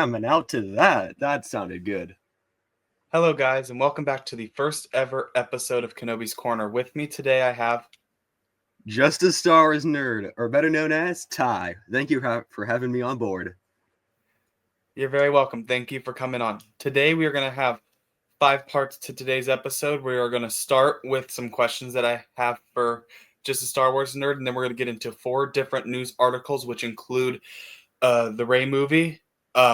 Jamming out to that. That sounded good. Hello, guys, and welcome back to the first ever episode of Kenobi's Corner. With me today, I have. Just a Star Wars nerd, or better known as Ty. Thank you for having me on board. You're very welcome. Thank you for coming on. Today, we are going to have 5 parts to today's episode. We are going to start with some questions that I have for Just a Star Wars nerd, and then we're going to get into 4 different news articles, which include the Rey movie,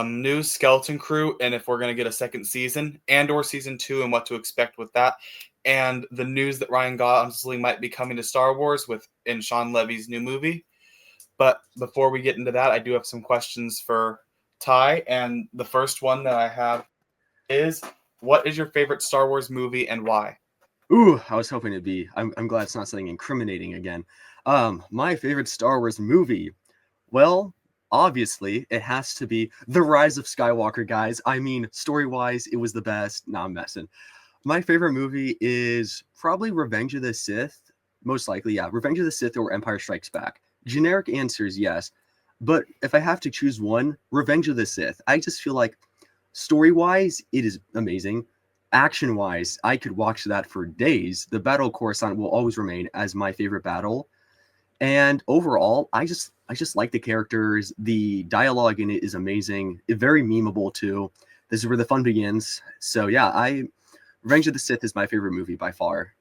news, Skeleton Crew, and if we're going to get a second season and/or season 2 and what to expect with that, and the news that Ryan Gosling might be coming to Star Wars in Sean Levy's new movie. But before we get into that, I do have some questions for Ty, and the first one that I have is, what is your favorite Star Wars movie and why? Ooh, I was hoping it'd be. I'm glad it's not something incriminating again. My favorite Star Wars movie. Well, obviously, it has to be The Rise of Skywalker, guys. I mean, story-wise, it was the best. Nah, I'm messing. My favorite movie is probably Revenge of the Sith. Most likely, yeah. Revenge of the Sith or Empire Strikes Back. Generic answers, yes. But if I have to choose one, Revenge of the Sith. I just feel like story-wise, it is amazing. Action-wise, I could watch that for days. The Battle of Coruscant will always remain as my favorite battle. And overall, I just like the characters. The dialogue in it is amazing. Very memeable too. This is where the fun begins. So yeah, Revenge of the Sith is my favorite movie by far.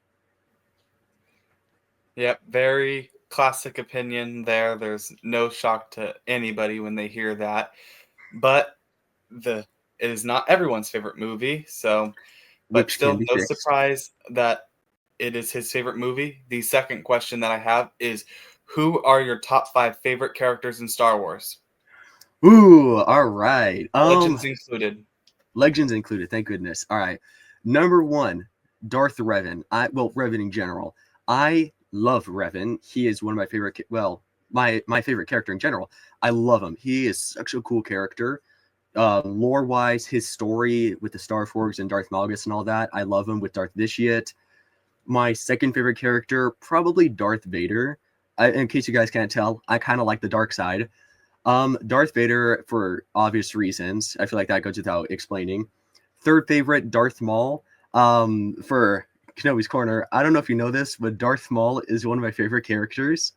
Yep, very classic opinion there. There's no shock to anybody when they hear that. But it is not everyone's favorite movie, so but Which can still be no fixed. surprise that it is his favorite movie. The second question that I have is, who are your top 5 favorite characters in Star Wars? Ooh, all right. Legends included. Legends included, thank goodness. All right. Number 1, Darth Revan. Revan in general. I love Revan. He is one of my favorite my favorite character in general. I love him. He is such a cool character. Lore-wise, his story with the Star Forks and Darth Malgus and all that, I love him with Darth Vitiate. My second favorite character, probably Darth Vader. In case you guys can't tell, I kind of like the dark side. Darth Vader for obvious reasons. I feel like that goes without explaining. Third favorite, Darth Maul. For Kenobi's Corner, I don't know if you know this, but Darth Maul is one of my favorite characters.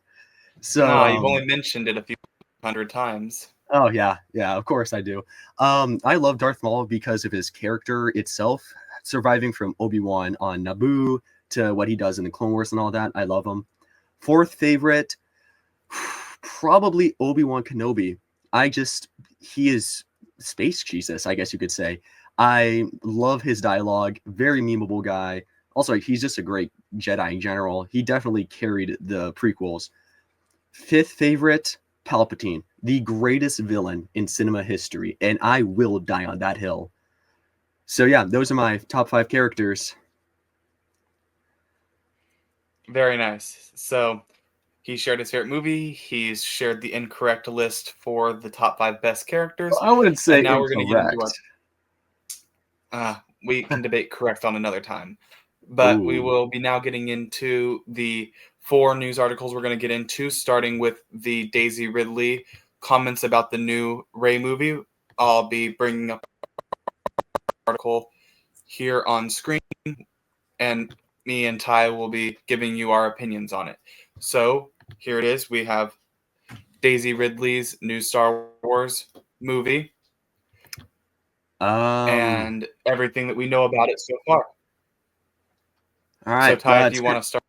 So, No, you've only mentioned it a few hundred times. oh yeah, of course I do. I love Darth Maul because of his character itself, surviving from Obi-Wan on Naboo to what he does in the Clone Wars and all that. I love him. Fourth favorite, probably Obi-Wan Kenobi. He is space Jesus, I guess you could say. I love his dialogue, very memeable guy. Also, he's just a great Jedi in general. He definitely carried the prequels. Fifth favorite, Palpatine, the greatest villain in cinema history, and I will die on that hill. So yeah, those are my top 5 characters. Very nice. So he shared his favorite movie. He's shared the incorrect list for the top 5 best characters. I wouldn't say And now we're going to get into incorrect. we can debate correct on another time. But we will be now getting into the 4 news articles we're going to get into, starting with the Daisy Ridley comments about the new Rey movie. I'll be bringing up an article here on screen, and me and Ty will be giving you our opinions on it. So here it is. We have Daisy Ridley's new Star Wars movie and everything that we know about it so far. All right. So Ty, if you want to start.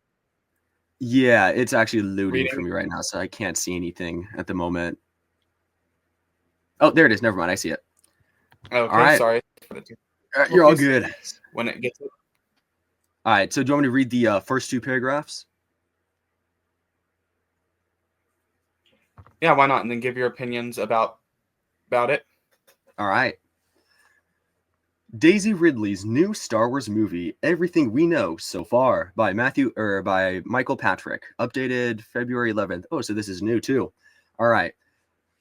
Yeah, it's actually loading for me right now, so I can't see anything at the moment. Oh, there it is. Never mind. I see it. Okay, right. Sorry. You're all good. When it gets. All right. So do you want me to read the first 2 paragraphs? Yeah, why not? And then give your opinions about it. All right. Daisy Ridley's new Star Wars movie, Everything We Know So Far, by Michael Patrick, updated February 11th. Oh, so this is new too. All right.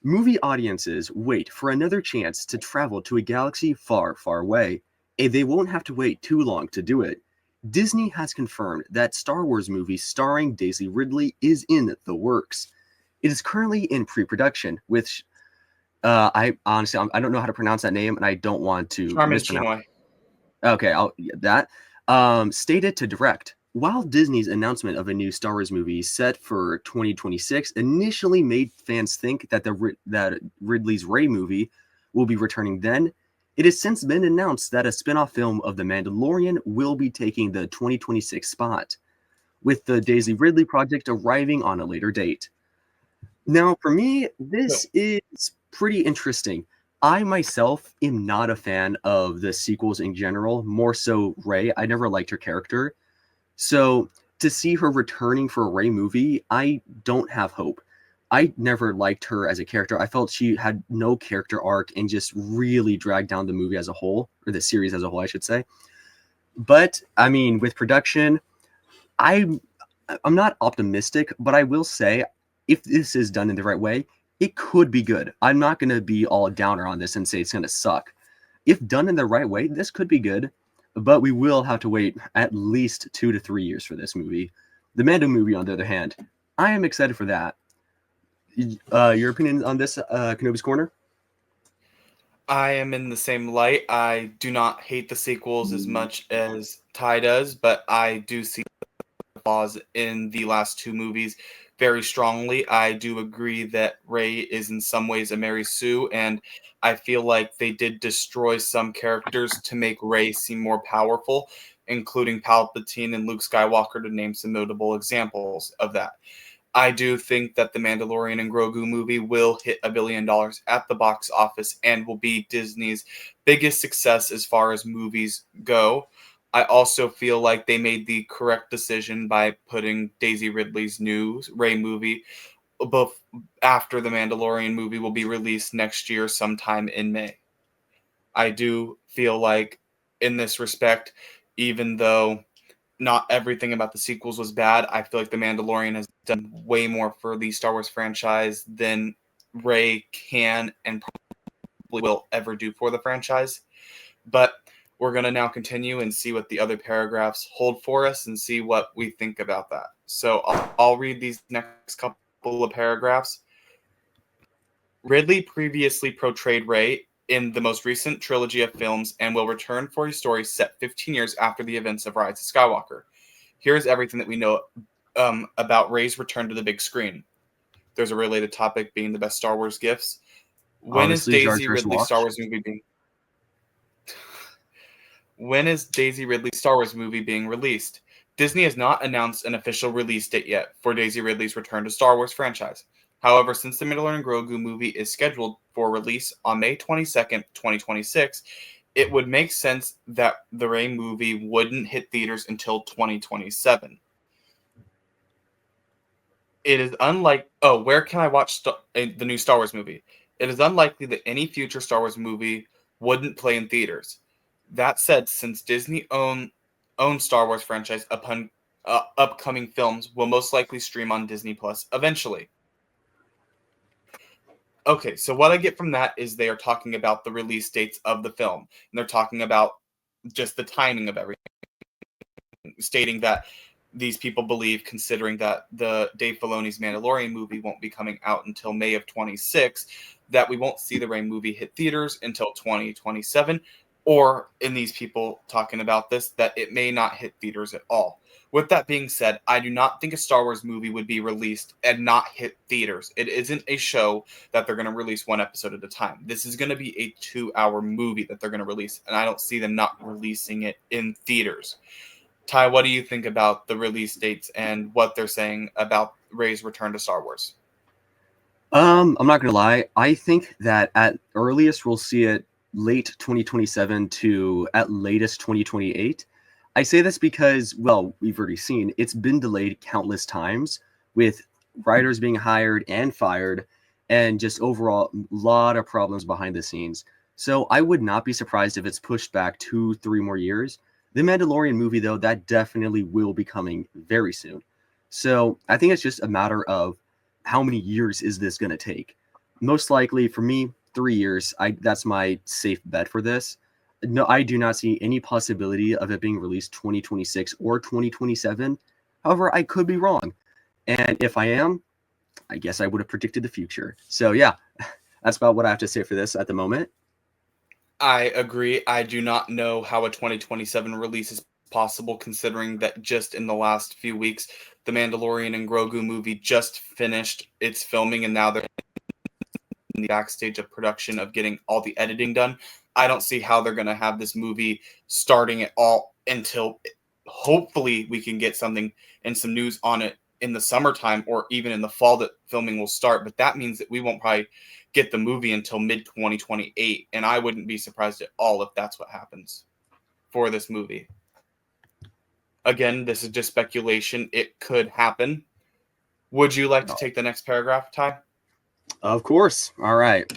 Movie audiences wait for another chance to travel to a galaxy far, far away, and they won't have to wait too long to do it. Disney has confirmed that Star Wars movie starring Daisy Ridley is in the works. It is currently in pre-production, with I honestly, I don't know how to pronounce that name, and I don't want to Charmin mispronounce. Chinoy. Okay, that. Stated to direct. While Disney's announcement of a new Star Wars movie set for 2026 initially made fans think that that Ridley's Rey movie will be returning then, it has since been announced that a spin-off film of The Mandalorian will be taking the 2026 spot, with the Daisy Ridley project arriving on a later date. Now, for me, No. this is pretty interesting. I myself am not a fan of the sequels in general, more so Rey. I never liked her character. So to see her returning for a Rey movie, I don't have hope. I never liked her as a character. I felt she had no character arc and just really dragged down the movie as a whole, or the series as a whole, I should say. But I mean, with production, I I'm not optimistic, but I will say if this is done in the right way, it could be good. I'm not going to be all downer on this and say it's going to suck. If done in the right way, this could be good, but we will have to wait at least 2 to 3 years for this movie. The Mando movie, on the other hand, I am excited for that. Your opinion on this, Kenobi's Corner? I am in the same light. I do not hate the sequels as much as Ty does, but I do see flaws in the last two movies very strongly. I do agree that Rey is in some ways a Mary Sue, and I feel like they did destroy some characters to make Rey seem more powerful, including Palpatine and Luke Skywalker, to name some notable examples of that. I do think that the Mandalorian and Grogu movie will hit $1 billion at the box office and will be Disney's biggest success as far as movies go. I also feel like they made the correct decision by putting Daisy Ridley's new Rey movie after the Mandalorian movie will be released next year, sometime in May. I do feel like, in this respect, even though not everything about the sequels was bad, I feel like The Mandalorian has done way more for the Star Wars franchise than Rey can and probably will ever do for the franchise. But we're going to now continue and see what the other paragraphs hold for us and see what we think about that. So I'll read these next couple of paragraphs. Ridley previously portrayed Rey in the most recent trilogy of films and will return for a story set 15 years after the events of Rise of Skywalker. Here's everything that we know about Rey's return to the big screen. There's a related topic being the best Star Wars gifts. When is Honestly, Jar Daisy Jar's Ridley's Star watch. Wars movie being When is Daisy Ridley's Star Wars movie being released? Disney has not announced an official release date yet for Daisy Ridley's return to Star Wars franchise. However, since the Mandalorian Grogu movie is scheduled for release on May 22nd, 2026, it would make sense that the Rey movie wouldn't hit theaters until 2027. It is unlike. Oh, where can I watch the new Star Wars movie? It is unlikely that any future Star Wars movie wouldn't play in theaters. That said, since Disney owns Star Wars franchise, upon upcoming films will most likely stream on Disney Plus eventually. Okay, so what I get from that is they are talking about the release dates of the film, and they're talking about just the timing of everything, stating that these people believe, considering that the Dave Filoni's Mandalorian movie won't be coming out until May of 26, that we won't see the Rey movie hit theaters until 2027, or in these people talking about this, that it may not hit theaters at all. With that being said, I do not think a Star Wars movie would be released and not hit theaters. It isn't a show that they're going to release one episode at a time. This is going to be a 2-hour movie that they're going to release, and I don't see them not releasing it in theaters. Ty, what do you think about the release dates and what they're saying about Rey's return to Star Wars? I'm not gonna lie. I think that at earliest we'll see it late 2027 to at latest 2028. I say this because, well, we've already seen it's been delayed countless times with writers being hired and fired, and just overall a lot of problems behind the scenes. So I would not be surprised if it's pushed back 2, 3 more years. The Mandalorian movie, though, that definitely will be coming very soon. So I think it's just a matter of how many years is this going to take? Most likely for me, 3 years. That's my safe bet for this. No, I do not see any possibility of it being released 2026 or 2027. However, I could be wrong. And if I am, I guess I would have predicted the future. So yeah, That's about what I have to say for this at the moment. I agree. I do not know how a 2027 release is possible, considering that just in the last few weeks, the Mandalorian and Grogu movie just finished its filming, and now they're in the backstage of production of getting all the editing done. I don't see how they're going to have this movie starting at all until hopefully we can get something and some news on it in the summertime or even in the fall that filming will start. But that means that we won't probably get the movie until mid 2028. And I wouldn't be surprised at all if that's what happens for this movie. Again, this is just speculation. It could happen. Would you like to take the next paragraph, Ty? Of course. All right.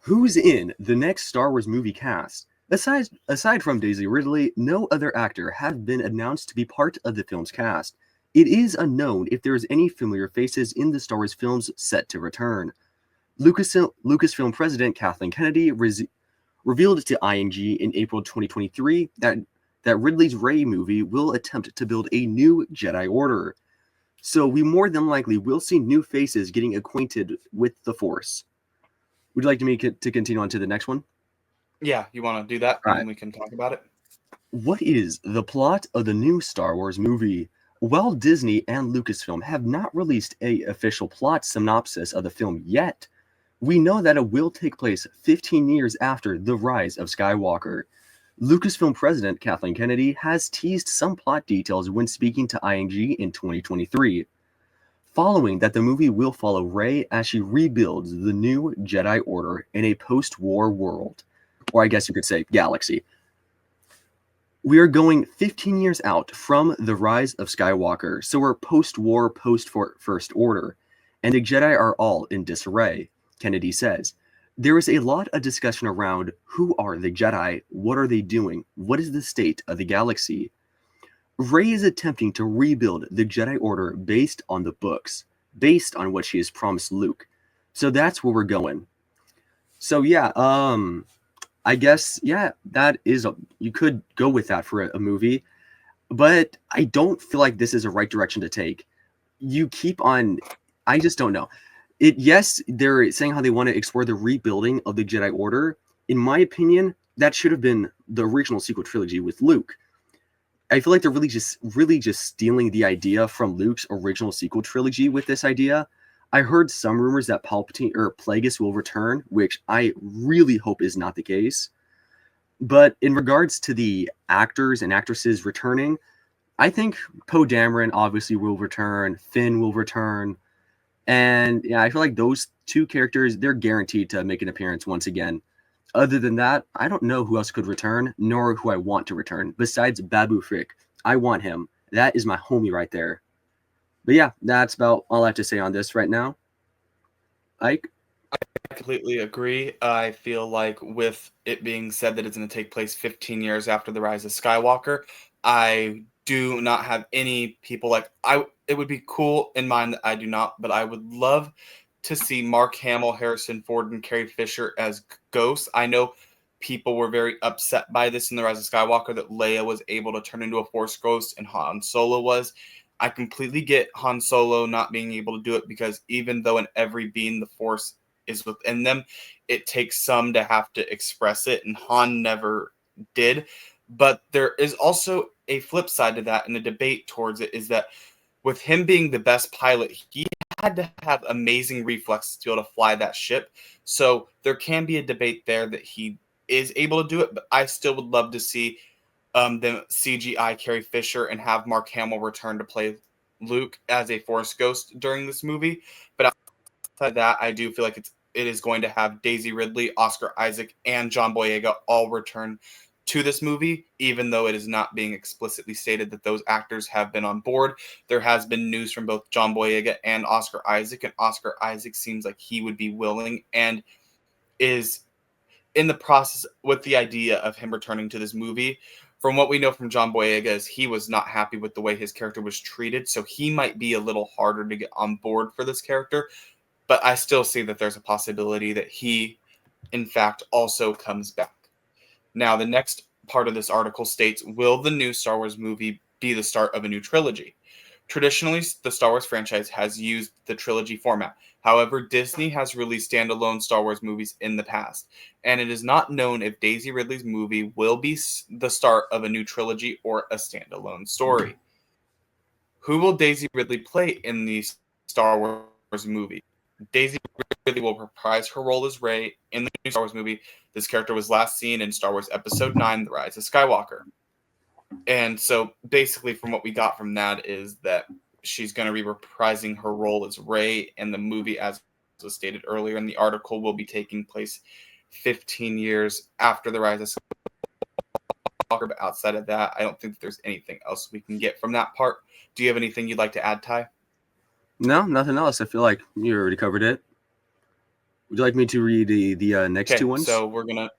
Who's in the next Star Wars movie cast? Aside from Daisy Ridley, no other actor have been announced to be part of the film's cast. It is unknown if there is any familiar faces in the Star Wars films set to return. Lucasfilm president Kathleen Kennedy revealed to ING in April 2023 that Ridley's Rey movie will attempt to build a new Jedi Order. So we more than likely will see new faces getting acquainted with the Force. Would you like me to continue on to the next one? Yeah, you want to do that, All and right. then we can talk about it. What is the plot of the new Star Wars movie? While Disney and Lucasfilm have not released a official plot synopsis of the film yet, we know that it will take place 15 years after the rise of Skywalker. Lucasfilm president Kathleen Kennedy has teased some plot details when speaking to ING in 2023. Following that, the movie will follow Rey as she rebuilds the new Jedi Order in a post-war world, or I guess you could say galaxy. We are going 15 years out from the rise of Skywalker, so we're post-war, post-First Order, and the Jedi are all in disarray, Kennedy says. There is a lot of discussion around who are the Jedi, what are they doing, what is the state of the galaxy. Rey is attempting to rebuild the Jedi Order based on the books, based on what she has promised Luke. So that's where we're going. So yeah, I guess that is you could go with that for a movie, but I don't feel like this is a right direction to take. You keep on, I just don't know. Yes, they're saying how they want to explore the rebuilding of the Jedi Order. In my opinion, that should have been the original sequel trilogy with Luke. I feel like they're really just stealing the idea from Luke's original sequel trilogy with this idea. I heard some rumors that Palpatine or Plagueis will return, which I really hope is not the case. But in regards to the actors and actresses returning, I think Poe Dameron obviously will return, Finn will return, and yeah, I feel like those two characters, they're guaranteed to make an appearance once again. Other than that, I don't know who else could return, nor who I want to return. Besides Babu Frick, I want him. That is my homie right there. But yeah, that's about all I have to say on this right now. Ike? I completely agree. I feel like with it being said that it's going to take place 15 years after the rise of Skywalker, I do not have any people like I. It would be cool in mind that I do not, but I would love to see Mark Hamill, Harrison Ford, and Carrie Fisher as ghosts. I know people were very upset by this in the Rise of Skywalker that Leia was able to turn into a Force ghost and Han Solo was. I completely get Han Solo not being able to do it because even though in every being the Force is within them, it takes some to have to express it, and Han never did. But there is also a flip side to that, and a debate towards it is that with him being the best pilot, he had to have amazing reflexes to be able to fly that ship. So there can be a debate there that he is able to do it, but I still would love to see the CGI Carrie Fisher and have Mark Hamill return to play Luke as a Force ghost during this movie. But outside of that, I do feel like it is going to have Daisy Ridley, Oscar Isaac, and John Boyega all return to this movie, even though it is not being explicitly stated that those actors have been on board. There has been news from both John Boyega and Oscar Isaac, and Oscar Isaac seems like he would be willing and is in the process with the idea of him returning to this movie. From what we know from John Boyega is he was not happy with the way his character was treated, so he might be a little harder to get on board for this character. But I still see that there's a possibility that he, in fact, also comes back. Now, the next part of this article states, will the new Star Wars movie be the start of a new trilogy? Traditionally, the Star Wars franchise has used the trilogy format. However, Disney has released standalone Star Wars movies in the past, and it is not known if Daisy Ridley's movie will be the start of a new trilogy or a standalone story. Who will Daisy Ridley play in the Star Wars movie? Daisy Ridley will reprise her role as Rey in the new Star Wars movie. This character was last seen in Star Wars Episode 9, The Rise of Skywalker. And so basically from what we got from that is that she's going to be reprising her role as Rey in the movie, as was stated earlier in the article, will be taking place 15 years after The Rise of Skywalker. But outside of that, I don't think that there's anything else we can get from that part. Do you have anything you'd like to add, Ty? No, nothing else. I feel like you already covered it. Would you like me to read the next two ones? So we're going to...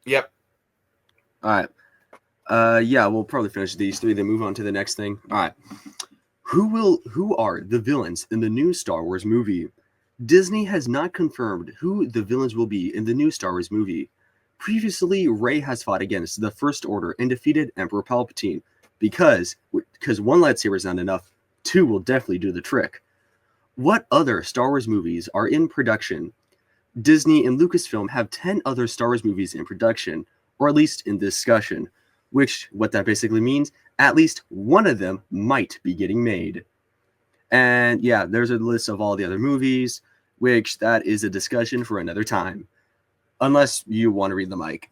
Yep. All right. Yeah, we'll probably finish these three, then move on to the next thing. All right. Who are the villains in the new Star Wars movie? Disney has not confirmed who the villains will be in the new Star Wars movie. Previously, Rey has fought against the First Order and defeated Emperor Palpatine because one lightsaber is not enough, two will definitely do the trick. What other Star Wars movies are in production? Disney and Lucasfilm have 10 other Star Wars movies in production, or at least in discussion, which what that basically means, at least one of them might be getting made. And yeah, there's a list of all the other movies, which that is a discussion for another time. Unless you want to read the mic.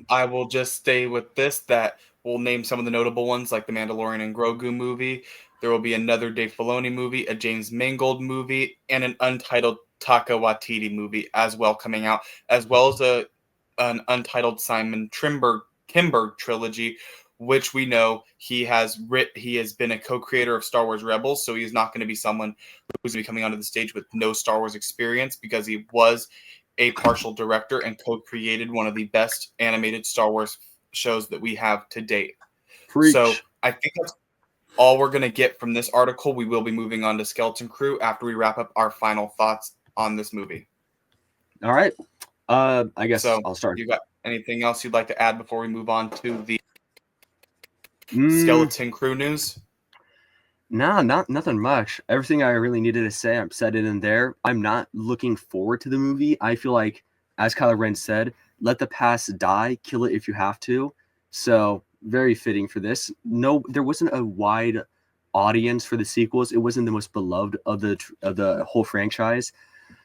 I will just stay with this, that we'll name some of the notable ones, like the Mandalorian and Grogu movie. There will be another Dave Filoni movie, a James Mangold movie, and an untitled Taika Waititi movie as well coming out, as well as an untitled Simon Kinberg trilogy, which we know he has been a co-creator of Star Wars Rebels, so he's not going to be someone who's going to be coming onto the stage with no Star Wars experience, because he was a partial director and co-created one of the best animated Star Wars shows that we have to date. Preach. So I think that's all we're going to get from this article. We will be moving on to Skeleton Crew after we wrap up our final thoughts on this movie. All right. I guess So I'll start. You got anything else you'd like to add before we move on to the Skeleton Crew news? Nah, nothing much. Everything I really needed to say, I've said it in there. I'm not looking forward to the movie. I feel like, as Kylo Ren said, let the past die, kill it if you have to. So very fitting for this. No, there wasn't a wide audience for the sequels. It wasn't the most beloved of the whole franchise.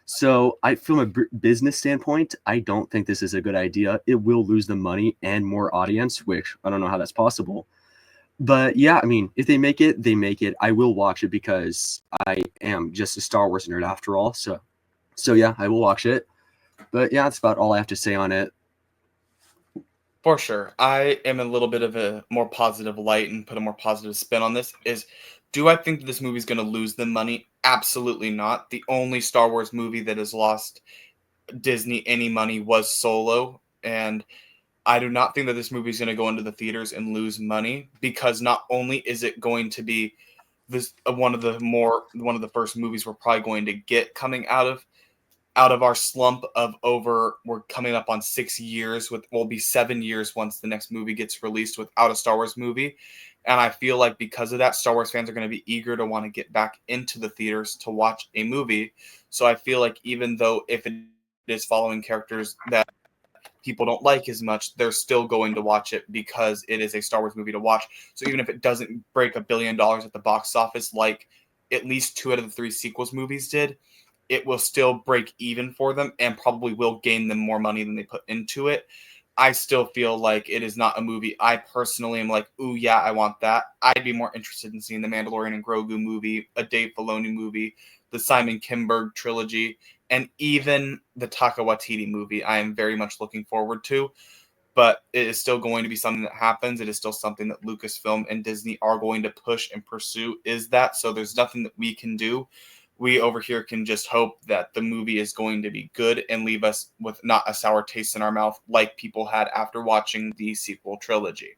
So from a business standpoint, I don't think this is a good idea. It will lose the money and more audience, which I don't know how that's possible. But yeah, I mean, if they make it, they make it. I will watch it because I am just a Star Wars nerd after all. So yeah, I will watch it. But yeah, that's about all I have to say on it. For sure. I am a little bit of a more positive light and put a more positive spin on this. Do I think that this movie is going to lose them money? Absolutely not. The only Star Wars movie that has lost Disney any money was Solo, and I do not think that this movie is going to go into the theaters and lose money, because not only is it going to be this one of the first movies we're probably going to get coming out of our slump of we're coming up on 6 years, will be 7 years once the next movie gets released without a Star Wars movie. And I feel like because of that, Star Wars fans are going to be eager to want to get back into the theaters to watch a movie. So I feel like even though if it is following characters that people don't like as much, they're still going to watch it because it is a Star Wars movie to watch. So even if it doesn't break $1 billion at the box office, like at least 2 out of the 3 sequels movies did, it will still break even for them and probably will gain them more money than they put into it. I still feel like it is not a movie I personally am like, ooh, yeah, I want that. I'd be more interested in seeing the Mandalorian and Grogu movie, a Dave Filoni movie, the Simon Kinberg trilogy, and even the Taika Waititi movie. I am very much looking forward to, but it is still going to be something that happens. It is still something that Lucasfilm and Disney are going to push and pursue, is that. So there's nothing that we can do. We over here can just hope that the movie is going to be good and leave us with not a sour taste in our mouth like people had after watching the sequel trilogy.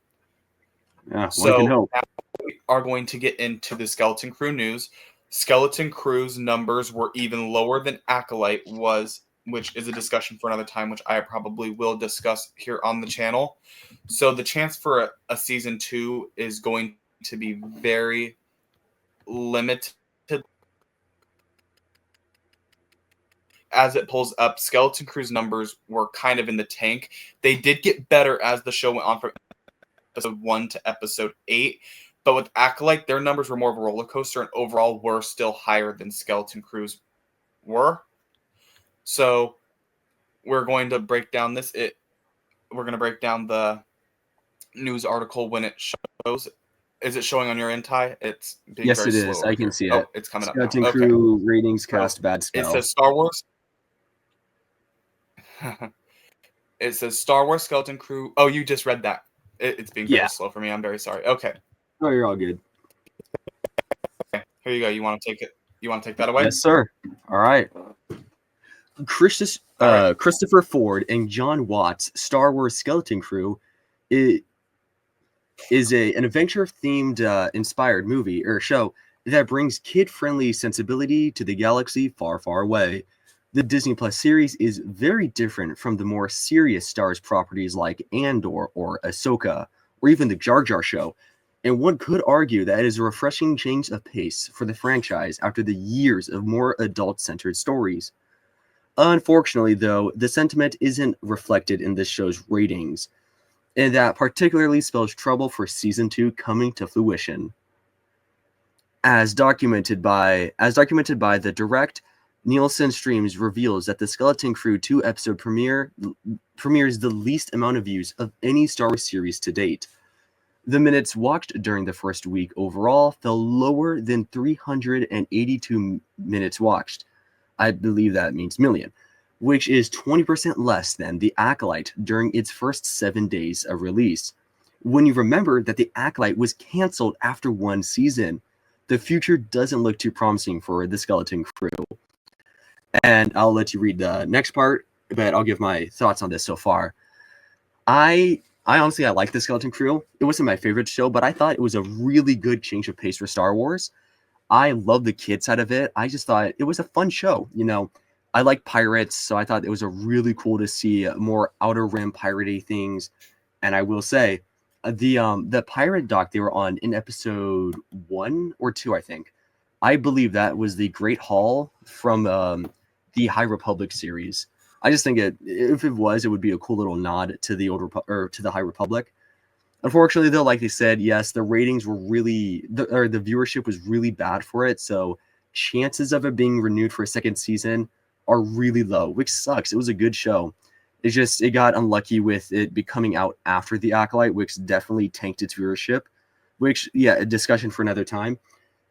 Yeah, one can hope. Now we are going to get into the Skeleton Crew news. Skeleton Crew's numbers were even lower than Acolyte was, which is a discussion for another time, which I probably will discuss here on the channel. So the chance for a season 2 is going to be very limited. As it pulls up, Skeleton Crew's numbers were kind of in the tank. They did get better as the show went on from episode 1 to episode 8. But with Acolyte, their numbers were more of a roller coaster and overall were still higher than Skeleton Crew's were. So we're going to break down we're going to break down the news article when it shows. Is it showing on your end, Ty? It's being Yes, very it slow is. over I can here. see it. Oh, it's coming up now. Skeleton Okay. Crew ratings So, cast bad It spell. says Star Wars. It says Star Wars Skeleton Crew. Oh, you just read that. It's being very Yeah. slow for me. I'm very sorry. Okay. Oh, you're all good. Here you go. You want to take it? You want to take that away? Yes, sir. All right. All Christopher Ford and John Watts' Star Wars Skeleton Crew is an adventure-themed inspired movie or show that brings kid-friendly sensibility to the galaxy far, far away. The Disney Plus series is very different from the more serious Star Wars properties like Andor or Ahsoka, or even the Jar Jar Show, and one could argue that it is a refreshing change of pace for the franchise after the years of more adult-centered stories. Unfortunately, though, the sentiment isn't reflected in this show's ratings, and that particularly spells trouble for season 2 coming to fruition. As documented by the direct, Nielsen Streams reveals that the Skeleton Crew 2 episode premieres the least amount of views of any Star Wars series to date. The minutes watched during the first week overall fell lower than 382 minutes watched. I believe that means million, which is 20% less than The Acolyte during its first 7 days of release. When you remember that The Acolyte was canceled after 1 season, the future doesn't look too promising for the Skeleton Crew. And I'll let you read the next part, but I'll give my thoughts on this so far. I honestly like the Skeleton Crew. It wasn't my favorite show, but I thought it was a really good change of pace for Star Wars. I love the kid side of it. I just thought it was a fun show. I like pirates, so I thought it was a really cool to see more Outer Rim piratey things. And I will say, the pirate doc they were on in episode 1 or 2, I think. I believe that was the Great Hall from the High Republic series. I just think if it would be a cool little nod to the to the High Republic. Unfortunately, though, like they said, yes, the ratings were the viewership was really bad for it. So chances of it being renewed for a second season are really low, which sucks. It was a good show. It got unlucky with it becoming out after The Acolyte, which definitely tanked its viewership. Which, yeah, a discussion for another time.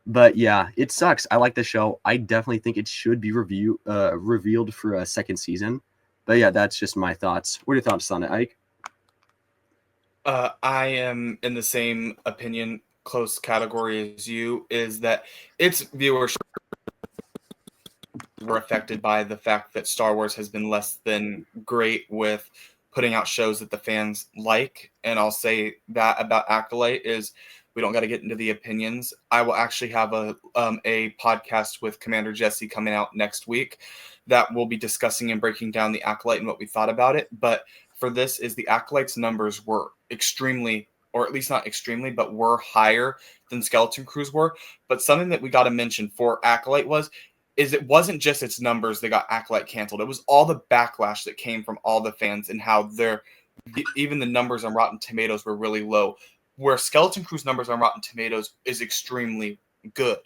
But yeah, it sucks. I like the show. I definitely think it should be revealed for a second season. But yeah, that's just my thoughts. What are your thoughts on it, Ike? I am in the same opinion, close category as you, is that its viewership were affected by the fact that Star Wars has been less than great with putting out shows that the fans like. And I'll say that about Acolyte is we don't got to get into the opinions. I will actually have a podcast with Commander Jesse coming out next week that will be discussing and breaking down the Acolyte and what we thought about it. But for this is the Acolyte's numbers were extremely, or at least not extremely, but were higher than Skeleton Crews were. But something that we got to mention for Acolyte is it wasn't just its numbers that got Acolyte canceled. It was all the backlash that came from all the fans and how even the numbers on Rotten Tomatoes were really low. Where Skeleton Crew's numbers on Rotten Tomatoes is extremely good.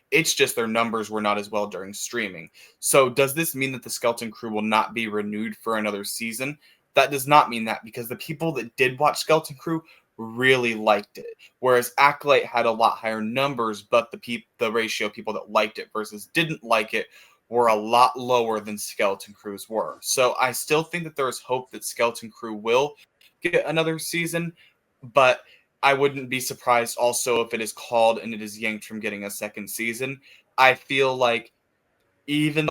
It's just their numbers were not as well during streaming. So does this mean that the Skeleton Crew will not be renewed for another season? That does not mean that, because the people that did watch Skeleton Crew really liked it. Whereas Acolyte had a lot higher numbers, but the ratio of people that liked it versus didn't like it were a lot lower than Skeleton Crews were. So I still think that there is hope that Skeleton Crew will get another season, but I wouldn't be surprised also if it is called and it is yanked from getting a second season. I feel like even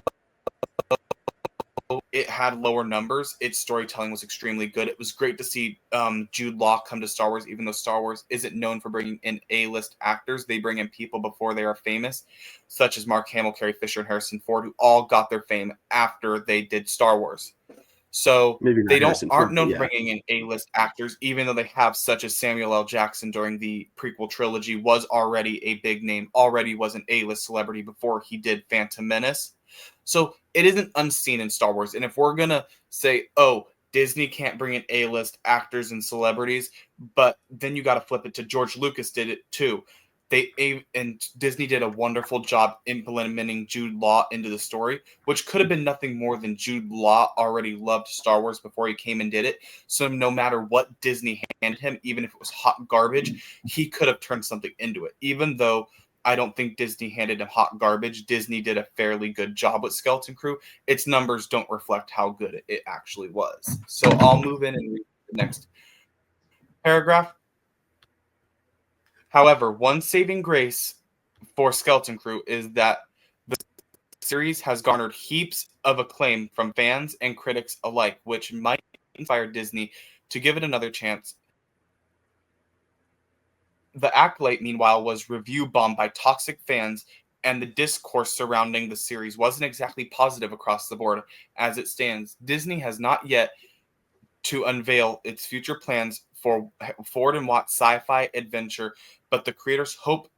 it had lower numbers, its storytelling was extremely good. It was great to see Jude Law come to Star Wars, even though Star Wars isn't known for bringing in A-list actors. They bring in people before they are famous, such as Mark Hamill, Carrie Fisher, and Harrison Ford, who all got their fame after they did Star Wars. So Maybe they not don't Harrison aren't Ford, but known for yeah. bringing in A-list actors, even though they have such as Samuel L. Jackson during the prequel trilogy was already a big name, already was an A-list celebrity before he did Phantom Menace. So it isn't unseen in Star Wars. And if we're gonna say, oh, Disney can't bring in A-list actors and celebrities, but then you got to flip it to George Lucas did it too. And Disney did a wonderful job implementing Jude Law into the story, which could have been nothing more than Jude Law already loved Star Wars before he came and did it. So no matter what Disney handed him, even if it was hot garbage, he could have turned something into it. Even though I don't think Disney handed him hot garbage, Disney did a fairly good job with Skeleton Crew. Its numbers don't reflect how good it actually was. So I'll move in and read the next paragraph. However, one saving grace for Skeleton Crew is that the series has garnered heaps of acclaim from fans and critics alike, which might inspire Disney to give it another chance. The Acolyte, meanwhile, was review bombed by toxic fans, and the discourse surrounding the series wasn't exactly positive across the board. As it stands, Disney has not yet to unveil its future plans for Ford and Watt's sci-fi adventure, but the creators hope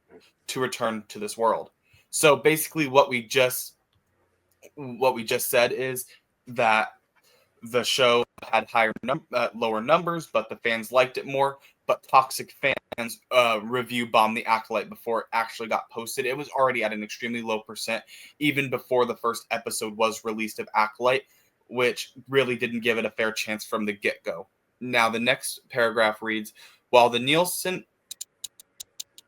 to return to this world. So basically, what we just said is that the show had lower numbers, but the fans liked it more. But toxic fans review bombed the Acolyte before it actually got posted. It was already at an extremely low percent, even before the first episode was released of Acolyte, which really didn't give it a fair chance from the get-go. Now, the next paragraph reads, while the Nielsen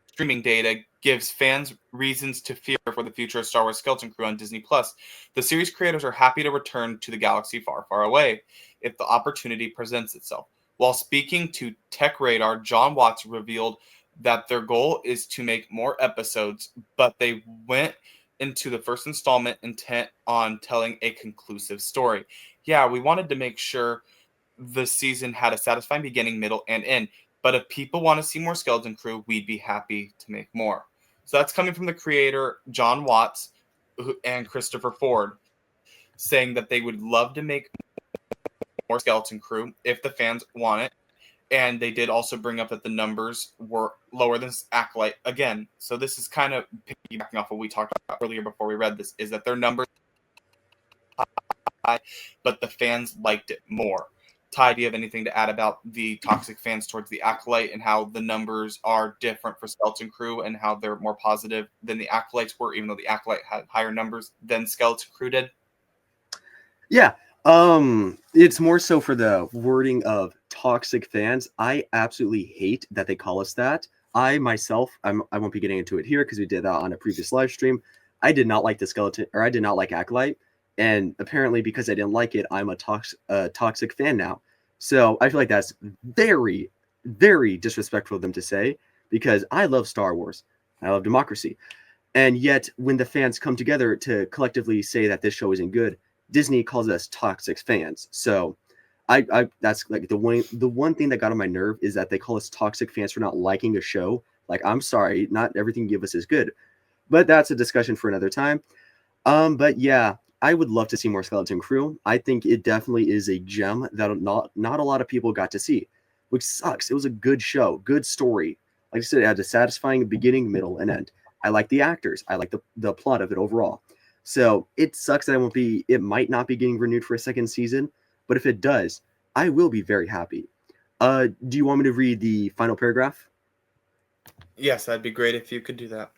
streaming data gives fans reasons to fear for the future of Star Wars Skeleton Crew on Disney Plus, the series creators are happy to return to the galaxy far, far away if the opportunity presents itself. While speaking to Tech Radar, John Watts revealed that their goal is to make more episodes, but they went into the first installment intent on telling a conclusive story. Yeah, we wanted to make sure the season had a satisfying beginning, middle, and end. But if people want to see more Skeleton Crew, we'd be happy to make more. So that's coming from the creator, John Watts, and Christopher Ford, saying that they would love to make more Skeleton Crew if the fans want it. And they did also bring up that the numbers were lower than Acolyte again. So this is kind of piggybacking off what we talked about earlier before we read this, is that their numbers high, but the fans liked it more. Ty, do you have anything to add about the toxic fans towards the Acolyte and how the numbers are different for Skeleton Crew and how they're more positive than the Acolytes were, even though the Acolyte had higher numbers than Skeleton Crew did? Yeah. It's more so for the wording of toxic fans. I absolutely hate that they call us that. I myself, I won't be getting into it here because we did that on a previous live stream. I did not like the skeleton, or I did not like Acolyte, and apparently because I didn't like it, I'm a toxic fan now. So I feel like that's very, very disrespectful of them to say, because I love Star Wars, I love democracy, and yet when the fans come together to collectively say that this show isn't good, Disney calls us toxic fans. So I that's like the one thing that got on my nerve is that they call us toxic fans for not liking a show. Like, I'm sorry, not everything you give us is good. But that's a discussion for another time. But yeah, I would love to see more Skeleton Crew. I think it definitely is a gem that not a lot of people got to see, which sucks. It was a good show, good story. Like I said, it had a satisfying beginning, middle, and end. I like the actors. I like the plot of it overall. So it sucks that it might not be getting renewed for a second season, but if it does, I will be very happy. Do you want me to read the final paragraph? Yes, that'd be great if you could do that.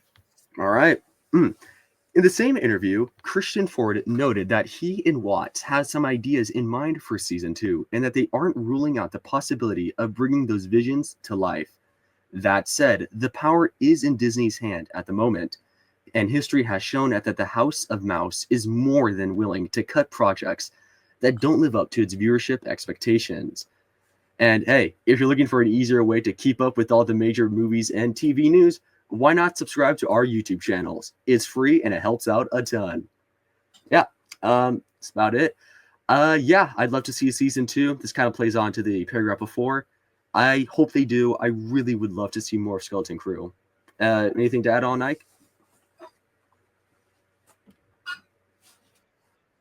All right. In the same interview, Christian Ford noted that he and Watts had some ideas in mind for season 2 and that they aren't ruling out the possibility of bringing those visions to life. That said, the power is in Disney's hand at the moment, and history has shown that the House of Mouse is more than willing to cut projects that don't live up to its viewership expectations. And hey, if you're looking for an easier way to keep up with all the major movies and TV news, why not subscribe to our YouTube channels? It's free and it helps out a ton. Yeah, that's about it. Yeah, I'd love to see season 2. This kind of plays on to the paragraph before. I hope they do. I really would love to see more Skeleton Crew. Anything to add on, Ike?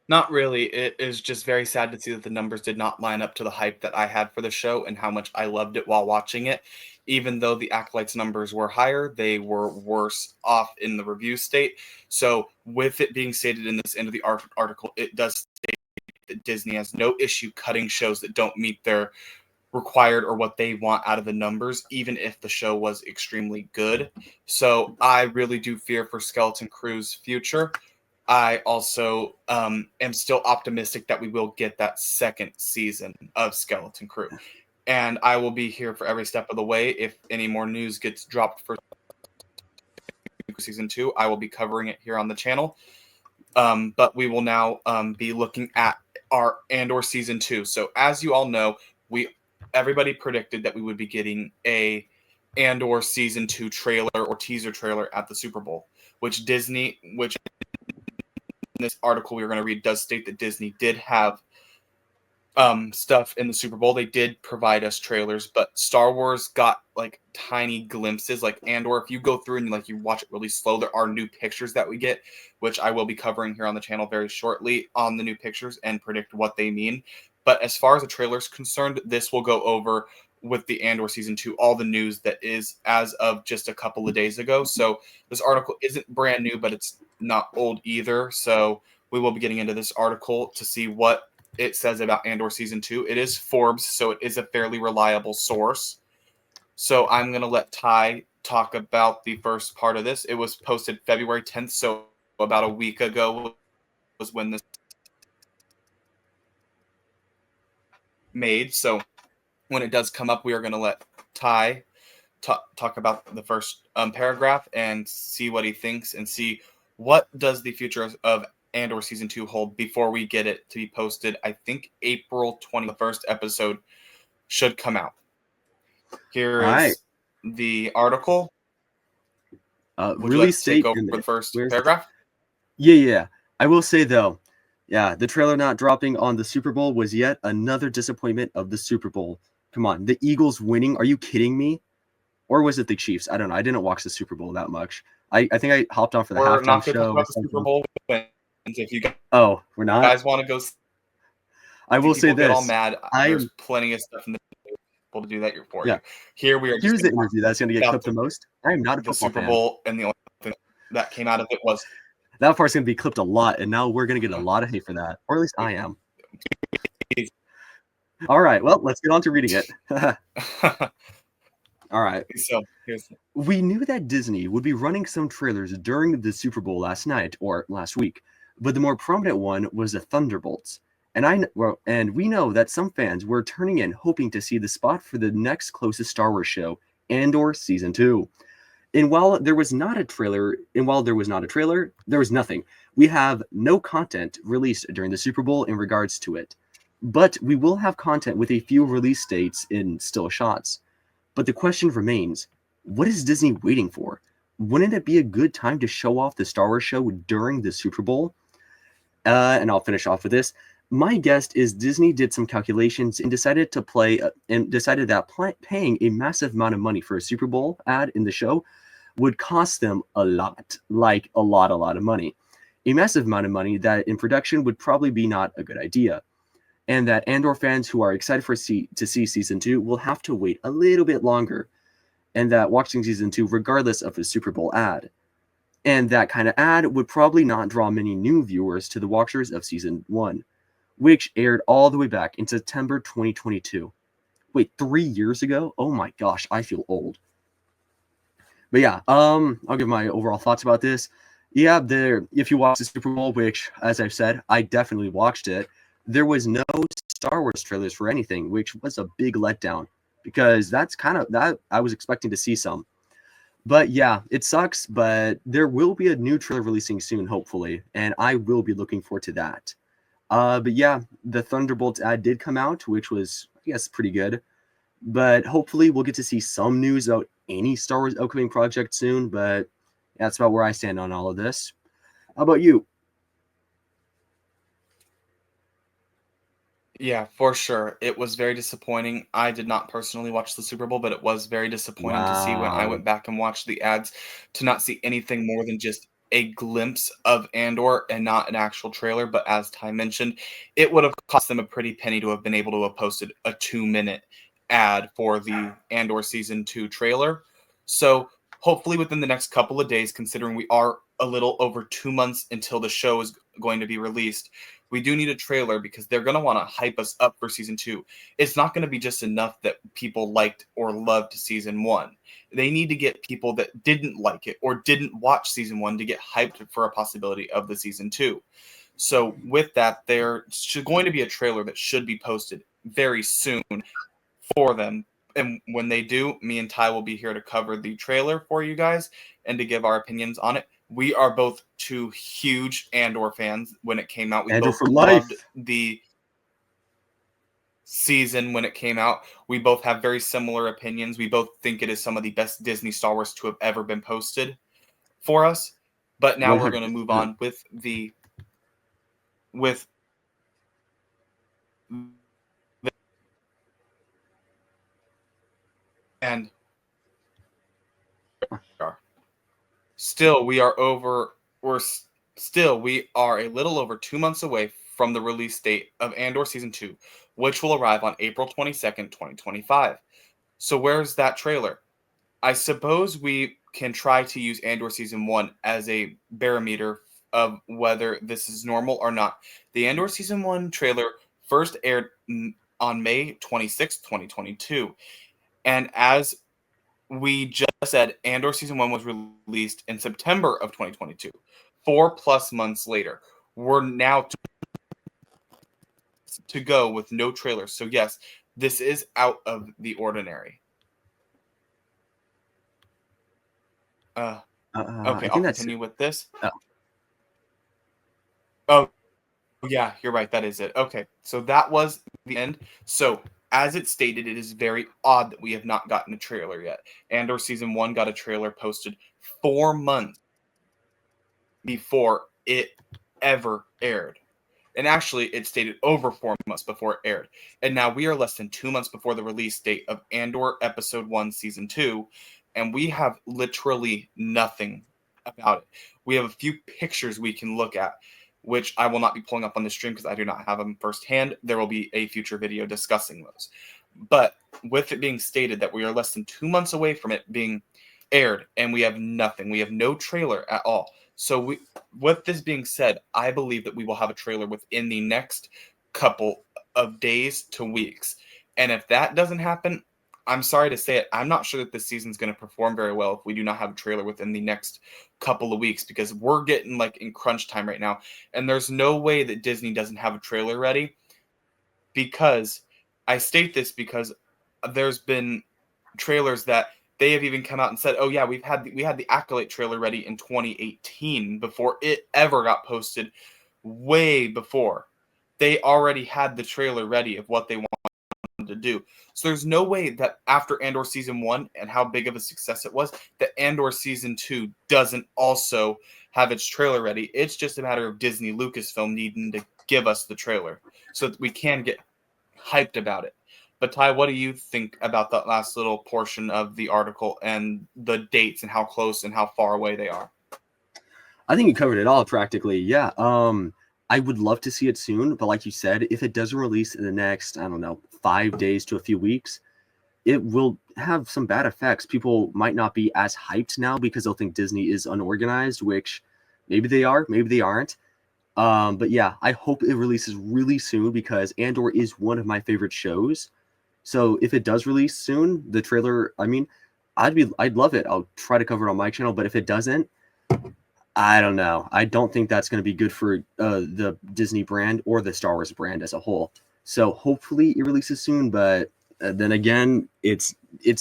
Not really. It is just very sad to see that the numbers did not line up to the hype that I had for the show and how much I loved it while watching it. Even though the Acolytes numbers were higher, they were worse off in the review state. So, with it being stated in this end of the article, it does state that Disney has no issue cutting shows that don't meet their required or what they want out of the numbers, even if the show was extremely good. So, I really do fear for Skeleton Crew's future. I also am still optimistic that we will get that second season of Skeleton Crew. And I will be here for every step of the way. If any more news gets dropped for season 2, I will be covering it here on the channel. But we will now be looking at our Andor season 2. So as you all know, everybody predicted that we would be getting a Andor season 2 trailer or teaser trailer at the Super Bowl, which this article we were going to read does state that Disney did have stuff in the Super Bowl. They did provide us trailers, but Star Wars got like tiny glimpses. Like Andor, if you go through and like you watch it really slow, there are new pictures that we get, which I will be covering here on the channel very shortly on the new pictures and predict what they mean. But as far as the trailer is concerned, this will go over with the Andor season 2 all the news that is as of just a couple of days ago. So this article isn't brand new, but it's not old either. So we will be getting into this article to see what it says about Andor season 2. It is Forbes, so it is a fairly reliable source. So I'm going to let Ty talk about the first part of this. It was posted February 10th, so about a week ago was when this made. So when it does come up, we are going to let Ty talk about the first paragraph and see what he thinks and see what does the future of Andor season 2 hold before we get it to be posted. I think April 20th, the first episode should come out. Here All right. is the article. Would you like Release to take date over and the first where's paragraph? yeah. I will say though, yeah, the trailer not dropping on the Super Bowl was yet another disappointment of the Super Bowl. Come on, the Eagles winning? Are you kidding me? Or was it the Chiefs? I don't know. I didn't watch the Super Bowl that much. I think I hopped on for the We're halftime not going to talk show or about the Super something. Bowl wins. If you Oh, we're not. guys want to go I see will say people get all this. mad, I there's am plenty of stuff in the table to do that for yeah. you. Here we are just Here's the going to interview that's going to talk get about clipped the most. I am not a the football Super fan. Bowl, and the only thing that came out of it was That part's going to be clipped a lot, and now we're going to get a lot of hate for that, or at least I am. All right, well, let's get on to reading it. All right. So here's We knew that Disney would be running some trailers during the Super Bowl last night or last week, but the more prominent one was the Thunderbolts. And we know that some fans were turning in hoping to see the spot for the next closest Star Wars show, Andor Season 2. And while there was not a trailer, there was nothing. We have no content released during the Super Bowl in regards to it. But we will have content with a few release dates in still shots. But the question remains, what is Disney waiting for? Wouldn't it be a good time to show off the Star Wars show during the Super Bowl? And I'll finish off with this. My guess is Disney did some calculations and decided that paying a massive amount of money for a Super Bowl ad in the show would cost them a lot, like a lot of money. A massive amount of money that in production would probably be not a good idea. And that Andor fans who are excited to see season 2 will have to wait a little bit longer. And that watching season 2 regardless of a Super Bowl ad. And that kind of ad would probably not draw many new viewers to the watchers of season 1, which aired all the way back in September 2022. Wait, 3 years ago? Oh my gosh, I feel old. But yeah, I'll give my overall thoughts about this. Yeah, if you watch the Super Bowl, which, as I've said, I definitely watched it, there was no Star Wars trailers for anything, which was a big letdown because that's kind of that I was expecting to see some. But yeah, it sucks, but there will be a new trailer releasing soon, hopefully, and I will be looking forward to that. But yeah, the Thunderbolts ad did come out, which was, I guess, pretty good. But hopefully we'll get to see some news about any Star Wars upcoming project soon, but that's about where I stand on all of this. How about you? Yeah, for sure. It was very disappointing. I did not personally watch the Super Bowl, but it was very disappointing to see when I Wow. went back and watched the ads to not see anything more than just a glimpse of Andor and not an actual trailer, but as Ty mentioned, it would have cost them a pretty penny to have been able to have posted a 2-minute ad for the Andor Season 2 trailer. So hopefully within the next couple of days, considering we are a little over 2 months until the show is going to be released, we do need a trailer because they're going to want to hype us up for Season 2. It's not going to be just enough that people liked or loved Season 1. They need to get people that didn't like it or didn't watch Season 1 to get hyped for a possibility of the Season 2. So with that, there's going to be a trailer that should be posted very soon for them. And when they do, me and Ty will be here to cover the trailer for you guys and to give our opinions on it. We are both two huge Andor fans. When it came out, we Andor both for life. loved the season when it came out. We both have very similar opinions. We both think it is some of the best Disney Star Wars to have ever been posted for us. But now we're going to move 100%. on with and still we are a little over 2 months away from the release date of Andor Season 2, which will arrive on April 22nd, 2025. So where's that trailer? I suppose we can try to use Andor Season 1 as a barometer of whether this is normal or not. The Andor Season 1 trailer first aired on May 26, 2022. And as we just said, Andor Season 1 was released in September of 2022, 4+ months later. We're now to go with no trailer. So yes, this is out of the ordinary. Okay, I I'll think that's continue with this. oh. Oh, yeah, you're right. That is it. Okay, so that was the end. So, as it stated, it is very odd that we have not gotten a trailer yet. Andor Season 1 got a trailer posted 4 months before it ever aired. And actually, it stated over 4 months before it aired. And now we are less than 2 months before the release date of Andor Episode 1, Season 2, and we have literally nothing about it. We have a few pictures we can look at, which I will not be pulling up on the stream because I do not have them firsthand. There will be a future video discussing those. But with it being stated that we are less than 2 months away from it being aired, and we have nothing, we have no trailer at all. So with this being said, I believe that we will have a trailer within the next couple of days to weeks. And if that doesn't happen, I'm sorry to say it, I'm not sure that this season's going to perform very well if we do not have a trailer within the next couple of weeks, because we're getting like in crunch time right now. And there's no way that Disney doesn't have a trailer ready, because I state this because there's been trailers that they have even come out and said, "Oh yeah, we had the Acolyte trailer ready in 2018 before it ever got posted." Way before, they already had the trailer ready of what they wanted to do. So there's no way that after Andor Season 1 and how big of a success it was, that Andor Season 2 doesn't also have its trailer ready. It's just a matter of Disney Lucasfilm needing to give us the trailer so that we can get hyped about it. But Ty, what do you think about that last little portion of the article and the dates and how close and how far away they are? I think you covered it all practically. Yeah. I would love to see it soon, but like you said, if it doesn't release in the next, I don't know, 5 days to a few weeks, it will have some bad effects. People might not be as hyped now because they'll think Disney is unorganized, which maybe they are, maybe they aren't. But yeah, I hope it releases really soon because Andor is one of my favorite shows. So if it does release soon, the trailer, I mean, I'd love it. I'll try to cover it on my channel, but if it doesn't, I don't know. I don't think that's going to be good for the Disney brand or the Star Wars brand as a whole. So hopefully it releases soon, but then again, it's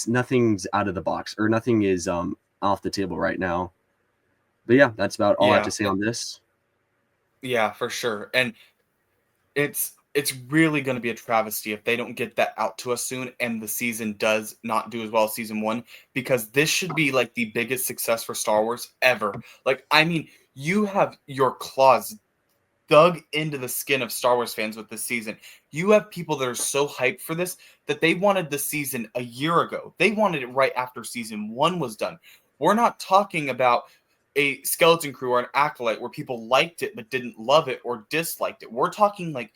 nothing's out of the box or nothing is off the table right now. But yeah, that's about all I have to say on this. Yeah, for sure. And it's really going to be a travesty if they don't get that out to us soon and the season does not do as well as Season 1, because this should be like the biggest success for Star Wars ever. Like, I mean, you have your claws dug into the skin of Star Wars fans with this season. You have people that are so hyped for this that they wanted the season a year ago. They wanted it right after Season 1 was done. We're not talking about a Skeleton Crew or an Acolyte where people liked it but didn't love it or disliked it. We're talking like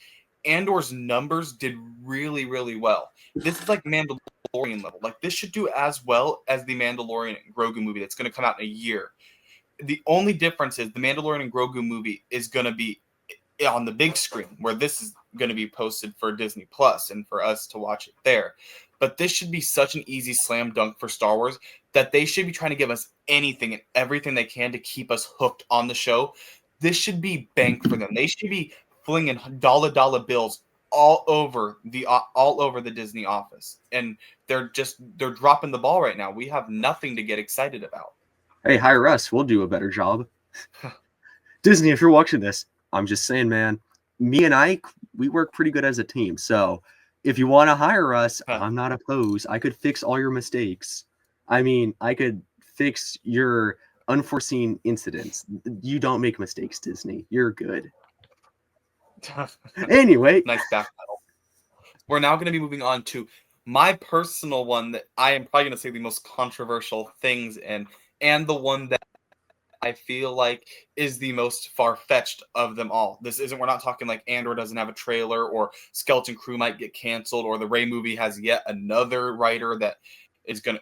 Andor's numbers did really, really well. This is like Mandalorian level. Like this should do as well as the Mandalorian and Grogu movie that's going to come out in a year. The only difference is the Mandalorian and Grogu movie is going to be on the big screen, where this is going to be posted for Disney Plus and for us to watch it there. But this should be such an easy slam dunk for Star Wars that they should be trying to give us anything and everything they can to keep us hooked on the show. This should be bank for them. They should be flinging dollar bills all over the Disney office, and they're dropping the ball right now. We have nothing to get excited about. Hey, hire us. We'll do a better job. Disney, if you're watching this, I'm just saying, man, me and Ike, we work pretty good as a team. So if you want to hire us, I'm not opposed. I could fix all your mistakes. I mean, I could fix your unforeseen incidents. You don't make mistakes, Disney. You're good. Anyway. Nice backpedal. We're now going to be moving on to my personal one that I am probably going to say the most controversial things in, and the one that I feel like is the most far-fetched of them all. We're not talking like Andor doesn't have a trailer, or Skeleton Crew might get canceled, or the Rey movie has yet another writer that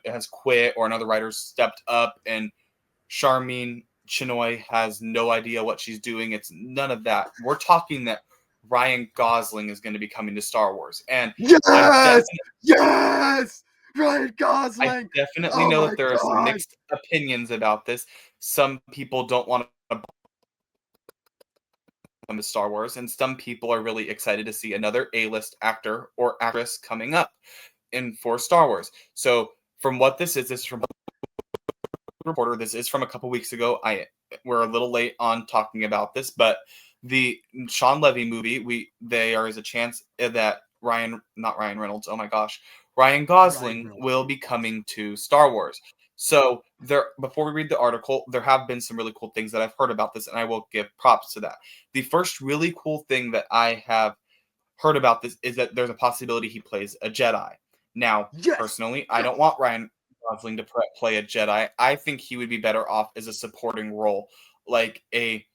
has quit, or another writer stepped up, and Charmin Chinoy has no idea what she's doing. It's none of that. We're talking that Ryan Gosling is going to be coming to Star Wars. And yes! Ryan Gosling! I definitely know that there are some mixed opinions about this. Some people don't want to come to Star Wars, and some people are really excited to see another A-list actor or actress coming up for Star Wars. So from what this is from Reporter. This is from a couple weeks ago. We're a little late on talking about this, but the Sean Levy movie, there is a chance that Ryan Gosling will be coming to Star Wars. So before we read the article, there have been some really cool things that I've heard about this, and I will give props to that. The first really cool thing that I have heard about this is that there's a possibility he plays a Jedi. Now, personally, I don't want Ryan Gosling to play a Jedi. I think he would be better off as a supporting role, like a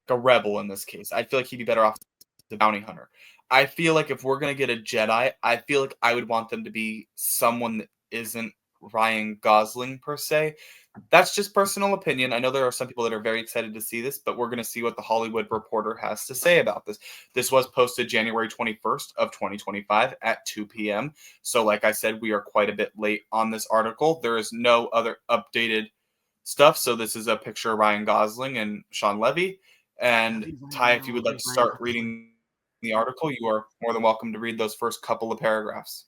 rebel in this case. I feel like he'd be better off as a bounty hunter. I feel like if we're gonna get a Jedi, I feel like I would want them to be someone that isn't Ryan Gosling per se. That's just personal opinion. I know there are some people that are very excited to see this, but we're going to see what the Hollywood Reporter has to say about this. This was posted January 21st of 2025 at 2 p.m. So like I said, we are quite a bit late on this article. There is no other updated stuff. So this is a picture of Ryan Gosling and Sean Levy. And Ty, if you would like to start reading the article, you are more than welcome to read those first couple of paragraphs.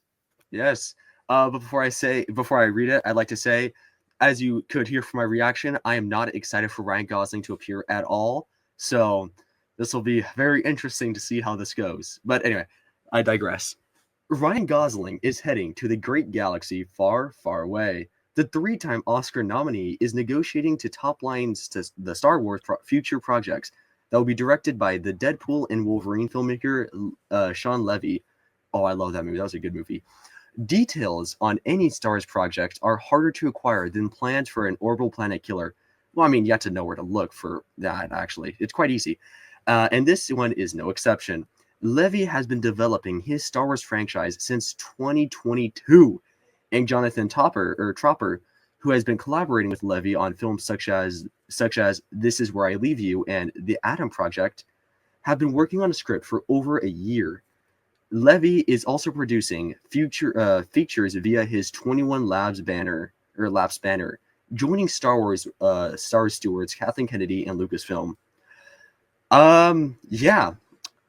Yes. But before I read it, I'd like to say, as you could hear from my reaction, I am not excited for Ryan Gosling to appear at all. So this will be very interesting to see how this goes. But anyway, I digress. Ryan Gosling is heading to the great galaxy far, far away. The 3-time Oscar nominee is negotiating to top lines to the Star Wars future projects that will be directed by the Deadpool and Wolverine filmmaker Sean Levy. Oh, I love that movie. That was a good movie. Details on any Star Wars project are harder to acquire than plans for an orbital planet killer. Well, I mean, you have to know where to look for that, actually. It's quite easy. And this one is no exception. Levy has been developing his Star Wars franchise since 2022. And Jonathan Tropper, who has been collaborating with Levy on films such as This Is Where I Leave You and The Atom Project, have been working on a script for over a year. Levy is also producing features via his 21 Labs banner, joining Star Wars stewards Kathleen Kennedy and Lucasfilm. Yeah.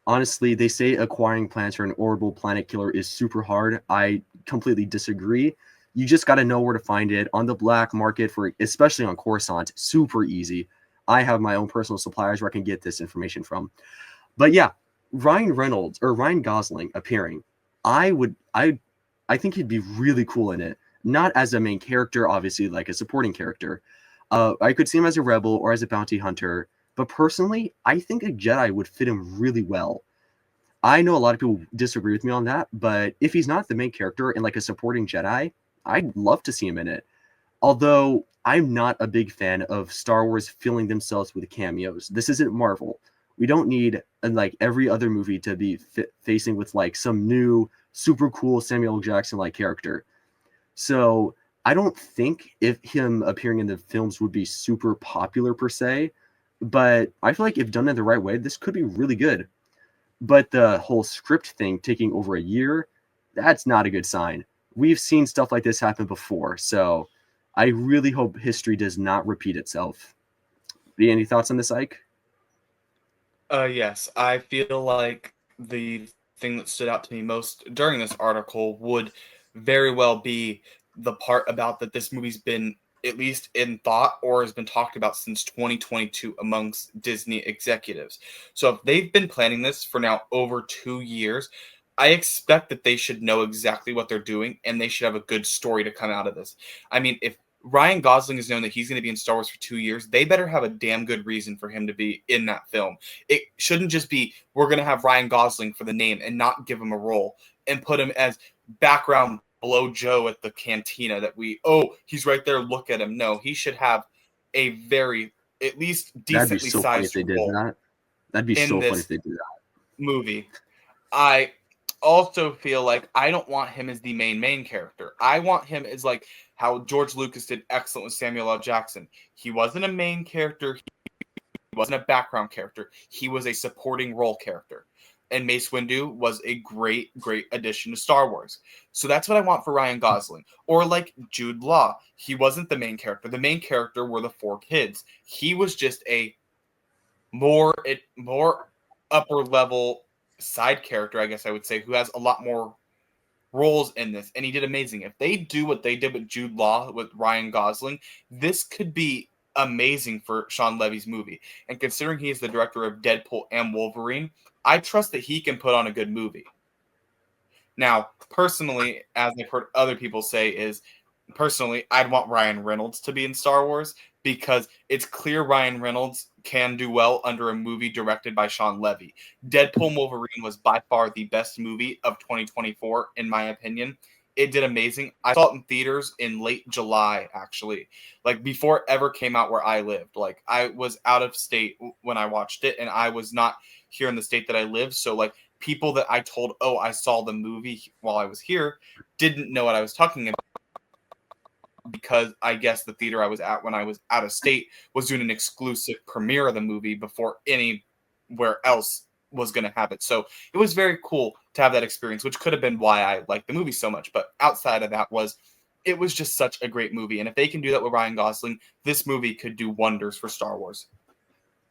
Honestly, they say acquiring plans for an orbital planet killer is super hard. I completely disagree. You just got to know where to find it on the black market, especially on Coruscant. Super easy. I have my own personal suppliers where I can get this information from. But yeah, Ryan Gosling appearing, I think he'd be really cool in it. Not as a main character, obviously, like a supporting character. I could see him as a rebel or as a bounty hunter. But personally, I think a Jedi would fit him really well. I know a lot of people disagree with me on that, but if he's not the main character and like a supporting Jedi, I'd love to see him in it. Although I'm not a big fan of Star Wars filling themselves with cameos. This isn't Marvel. We don't need like every other movie to be facing with like some new super cool Samuel L. Jackson like character. So I don't think if him appearing in the films would be super popular per se, but I feel like if done in the right way, this could be really good. But the whole script thing taking over a year, that's not a good sign. We've seen stuff like this happen before, so I really hope history does not repeat itself. Any thoughts on this, Ike? Yes, I feel like the thing that stood out to me most during this article would very well be the part about that this movie's been at least in thought or has been talked about since 2022 amongst Disney executives. So if they've been planning this for now over 2 years, I expect that they should know exactly what they're doing and they should have a good story to come out of this. I mean, if Ryan Gosling has known that he's going to be in Star Wars for 2 years, they better have a damn good reason for him to be in that film. It shouldn't just be we're going to have Ryan Gosling for the name and not give him a role and put him as background below Joe at the cantina that he's right there, look at him. No, he should have a very at least That'd be decently so funny if sized they did role that. That'd be in so funny if this they did that. movie. I also feel like I don't want him as the main character. I want him as like how George Lucas did excellent with Samuel L. Jackson. He wasn't a main character, he wasn't a background character. He was a supporting role character. And Mace Windu was a great addition to Star Wars. So that's what I want for Ryan Gosling. Or like Jude Law. He wasn't the main character. The main character were the four kids. He was just a more upper level side character, I guess I would say, who has a lot more roles in this, and he did amazing. If they do what they did with Jude Law with Ryan Gosling, this could be amazing for Sean Levy's movie. And considering he is the director of Deadpool and Wolverine, I trust that he can put on a good movie. Now, personally, as I've heard other people say, is personally, I'd want Ryan Reynolds to be in Star Wars because it's clear Ryan Reynolds can do well under a movie directed by Sean Levy. Deadpool and Wolverine was by far the best movie of 2024, in my opinion. It did amazing. I saw it in theaters in late July, actually, like before it ever came out where I lived. Like I was out of state when I watched it, and I was not here in the state that I live. So like people that I told, oh, I saw the movie while I was here, didn't know what I was talking about because I guess the theater I was at when I was out of state was doing an exclusive premiere of the movie before anywhere else was going to have it. So it was very cool to have that experience, which could have been why I liked the movie so much. But outside of that it was just such a great movie. And if they can do that with Ryan Gosling, this movie could do wonders for Star Wars.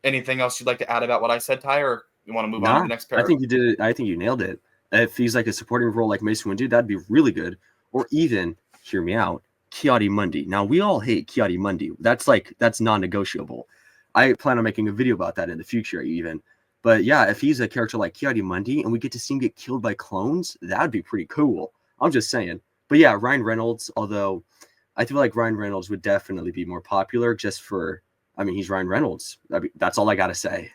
Anything else you'd like to add about what I said, Ty, or you want to move on to Nah, the next I paragraph? think you did it. I think you nailed it. If he's like a supporting role like Mace Windu, that'd be really good. Or even, hear me out, Mundi. Now we all hate Mundi. That's non-negotiable. I plan on making a video about that in the future, even. But yeah, if he's a character like Mundi and we get to see him get killed by clones, that'd be pretty cool. I'm just saying. But yeah, Ryan Reynolds, although I feel like Ryan Reynolds would definitely be more popular just for, I mean, he's Ryan Reynolds. That's all I got to say.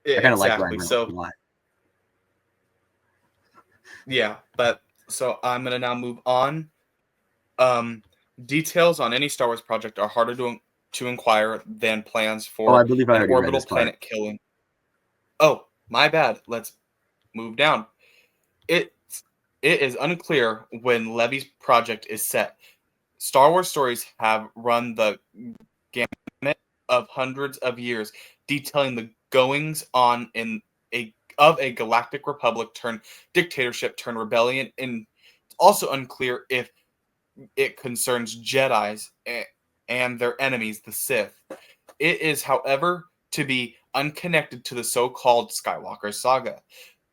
Yeah, I kind of like Ryan exactly. Reynolds a So lot. yeah, but so I'm gonna now move on. Um, Details on any Star Wars project are harder to inquire than plans Oh, I for believe I an already read orbital this part. planet killing. Oh, my bad. Let's move down. It it is unclear when Levy's project is set. Star Wars stories have run the gamut of hundreds of years, detailing the goings on in a galactic republic turned dictatorship turned rebellion. And it's also unclear if it concerns Jedi's and their enemies, the Sith. It is, however, to be unconnected to the so-called Skywalker saga.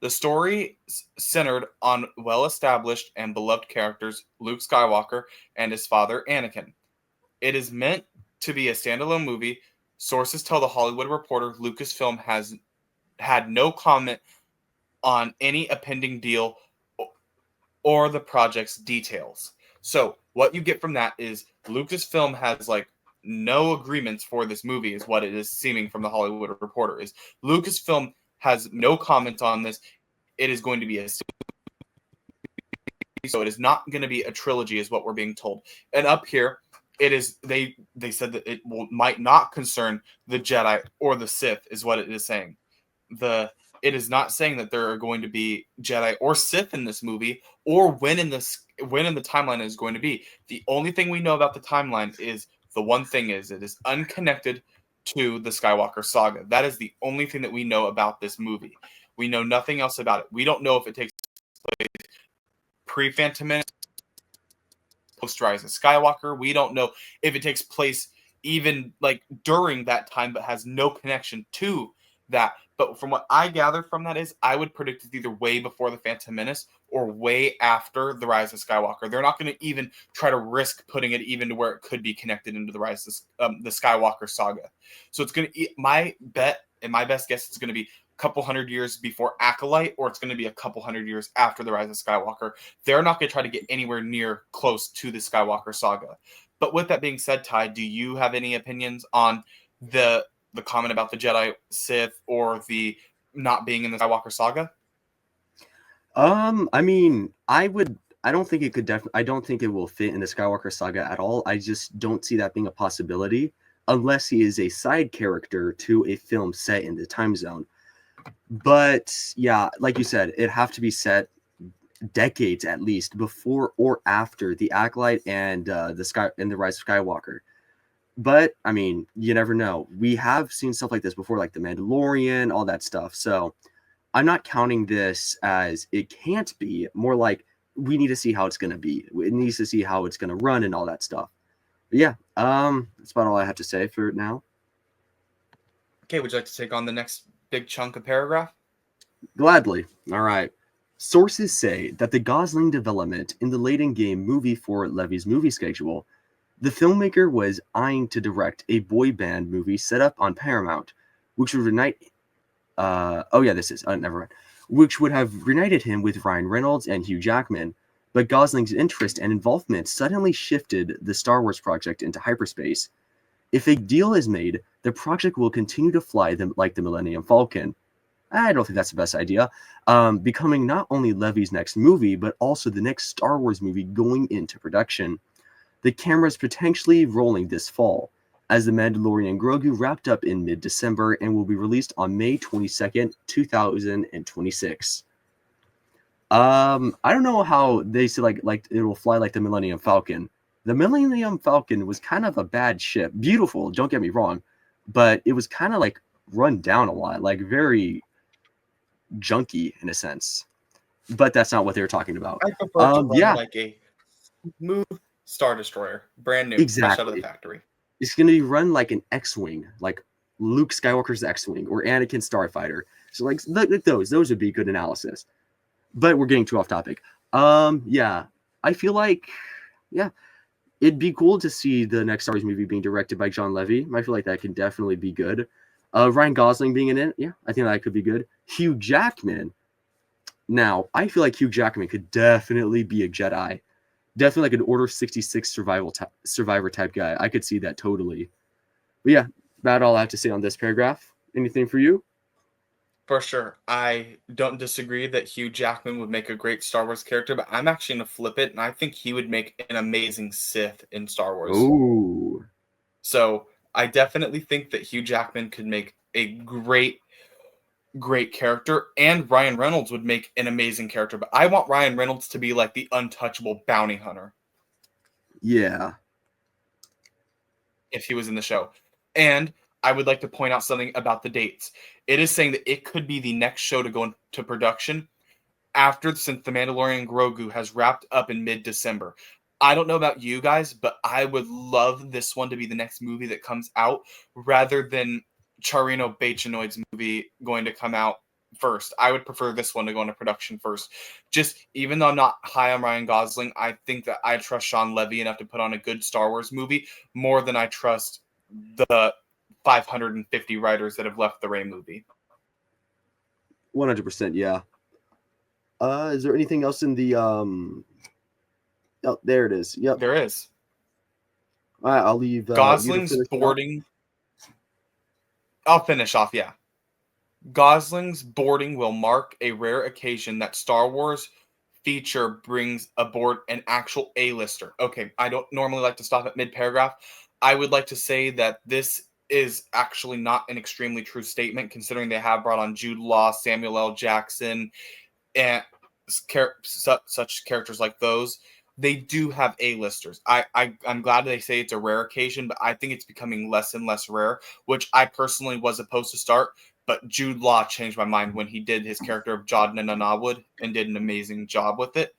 The story centered on well-established and beloved characters Luke Skywalker and his father Anakin. It is meant to be a standalone movie. Sources tell the Hollywood Reporter Lucasfilm has had no comment on any pending deal or the project's details. So what you get from that is Lucasfilm has like no agreements for this movie, is what it is seeming from the Hollywood Reporter. Is Lucasfilm has no comment on this. It is going to be a so it is not going to be a trilogy, is what we're being told. And up here, it is they said that it might not concern the Jedi or the Sith, is what it is saying. It is not saying that there are going to be Jedi or Sith in this movie, or when in the timeline is going to be. The only thing we know about the timeline is the one thing is it is unconnected to the Skywalker saga. That is the only thing that we know about this movie. We know nothing else about it. We don't know if it takes place pre-Phantom Menace, post-Rise of Skywalker. We don't know if it takes place even like during that time, but has no connection to that. But from what I gather from that is, I would predict it's either way before the Phantom Menace or way after the Rise of Skywalker. They're not going to even try to risk putting it even to where it could be connected into the Rise of the Skywalker saga. So it's going to, my bet and my best guess, it's going to be a couple hundred years before Acolyte, or it's going to be a couple hundred years after the Rise of Skywalker. They're not going to try to get anywhere near close to the Skywalker saga. But with that being said, Ty, do you have any opinions on the comment about the Jedi, Sith, or the not being in the Skywalker saga? I mean, I don't think it could I don't think it will fit in the Skywalker saga at all. I just don't see that being a possibility unless he is a side character to a film set in the time zone. But yeah, like you said, it'd have to be set decades at least before or after the Acolyte and the Rise of Skywalker. But I mean, you never know. We have seen stuff like this before, like the Mandalorian, all that stuff. So I'm not counting this as it can't be. More like we need to see how it's going to be. It needs to see how it's going to run and all that stuff. But yeah, that's about all I have to say for now. Okay, would you like to take on the next big chunk of paragraph? Gladly. All right. Sources say that the Gosling development in the late-in-game movie for Levy's movie schedule, the filmmaker was eyeing to direct a boy band movie set up on Paramount, which would reunite. Never mind. Which would have reunited him with Ryan Reynolds and Hugh Jackman, but Gosling's interest and involvement suddenly shifted the Star Wars project into hyperspace. If a deal is made, the project will continue to fly them like the Millennium Falcon. I don't think that's the best idea. Becoming not only Levy's next movie, but also the next Star Wars movie going into production. The camera's potentially rolling this fall, as The Mandalorian Grogu wrapped up in mid-December and will be released on May 22nd, 2026. I don't know how they say like it will fly like the Millennium Falcon. The Millennium Falcon was kind of a bad ship. Beautiful, don't get me wrong, but it was kind of like run down a lot, like very junky in a sense. But that's not what they were talking about. I prefer to run like a smooth Star Destroyer, brand new, fresh out of the factory. It's going to be run like an X-Wing, like Luke Skywalker's X-Wing or Anakin Starfighter. So like those would be good analysis. But we're getting too off topic. Yeah, I feel like, yeah, it'd be cool to see the next Star Wars movie being directed by John Levy. I feel like that can definitely be good. Ryan Gosling being in it, yeah, I think that could be good. Hugh Jackman. Now, I feel like Hugh Jackman could definitely be a Jedi. Definitely like an Order 66 survivor type guy. I could see that totally. But yeah, about all I have to say on this paragraph. Anything for you? For sure. I don't disagree that Hugh Jackman would make a great Star Wars character, but I'm actually going to flip it, and I think he would make an amazing Sith in Star Wars. Ooh. So I definitely think that Hugh Jackman could make a great character, and Ryan Reynolds would make an amazing character, but I want Ryan Reynolds to be like the untouchable bounty hunter. Yeah. If he was in the show. And I would like to point out something about the dates. It is saying that it could be the next show to go into production since The Mandalorian Grogu has wrapped up in mid-December. I don't know about you guys, but I would love this one to be the next movie that comes out rather than Charino Bachanoid's movie going to come out first. I would prefer this one to go into production first. Just even though I'm not high on Ryan Gosling, I think that I trust Sean Levy enough to put on a good Star Wars movie more than I trust the 550 writers that have left the Rey movie. 100%, yeah. Is there anything else in the Oh, there it is. Yep. There is. All right, I'll leave Gosling's boarding. I'll finish off, yeah. Gosling's boarding will mark a rare occasion that Star Wars feature brings aboard an actual A-lister. Okay, I don't normally like to stop at mid-paragraph. I would like to say that this is actually not an extremely true statement, considering they have brought on Jude Law, Samuel L. Jackson, and such characters like those. They do have A-listers. I'm glad they say it's a rare occasion, but I think it's becoming less and less rare, which I personally was opposed to start. But Jude Law changed my mind when he did his character of Jodna Nanawood and did an amazing job with it.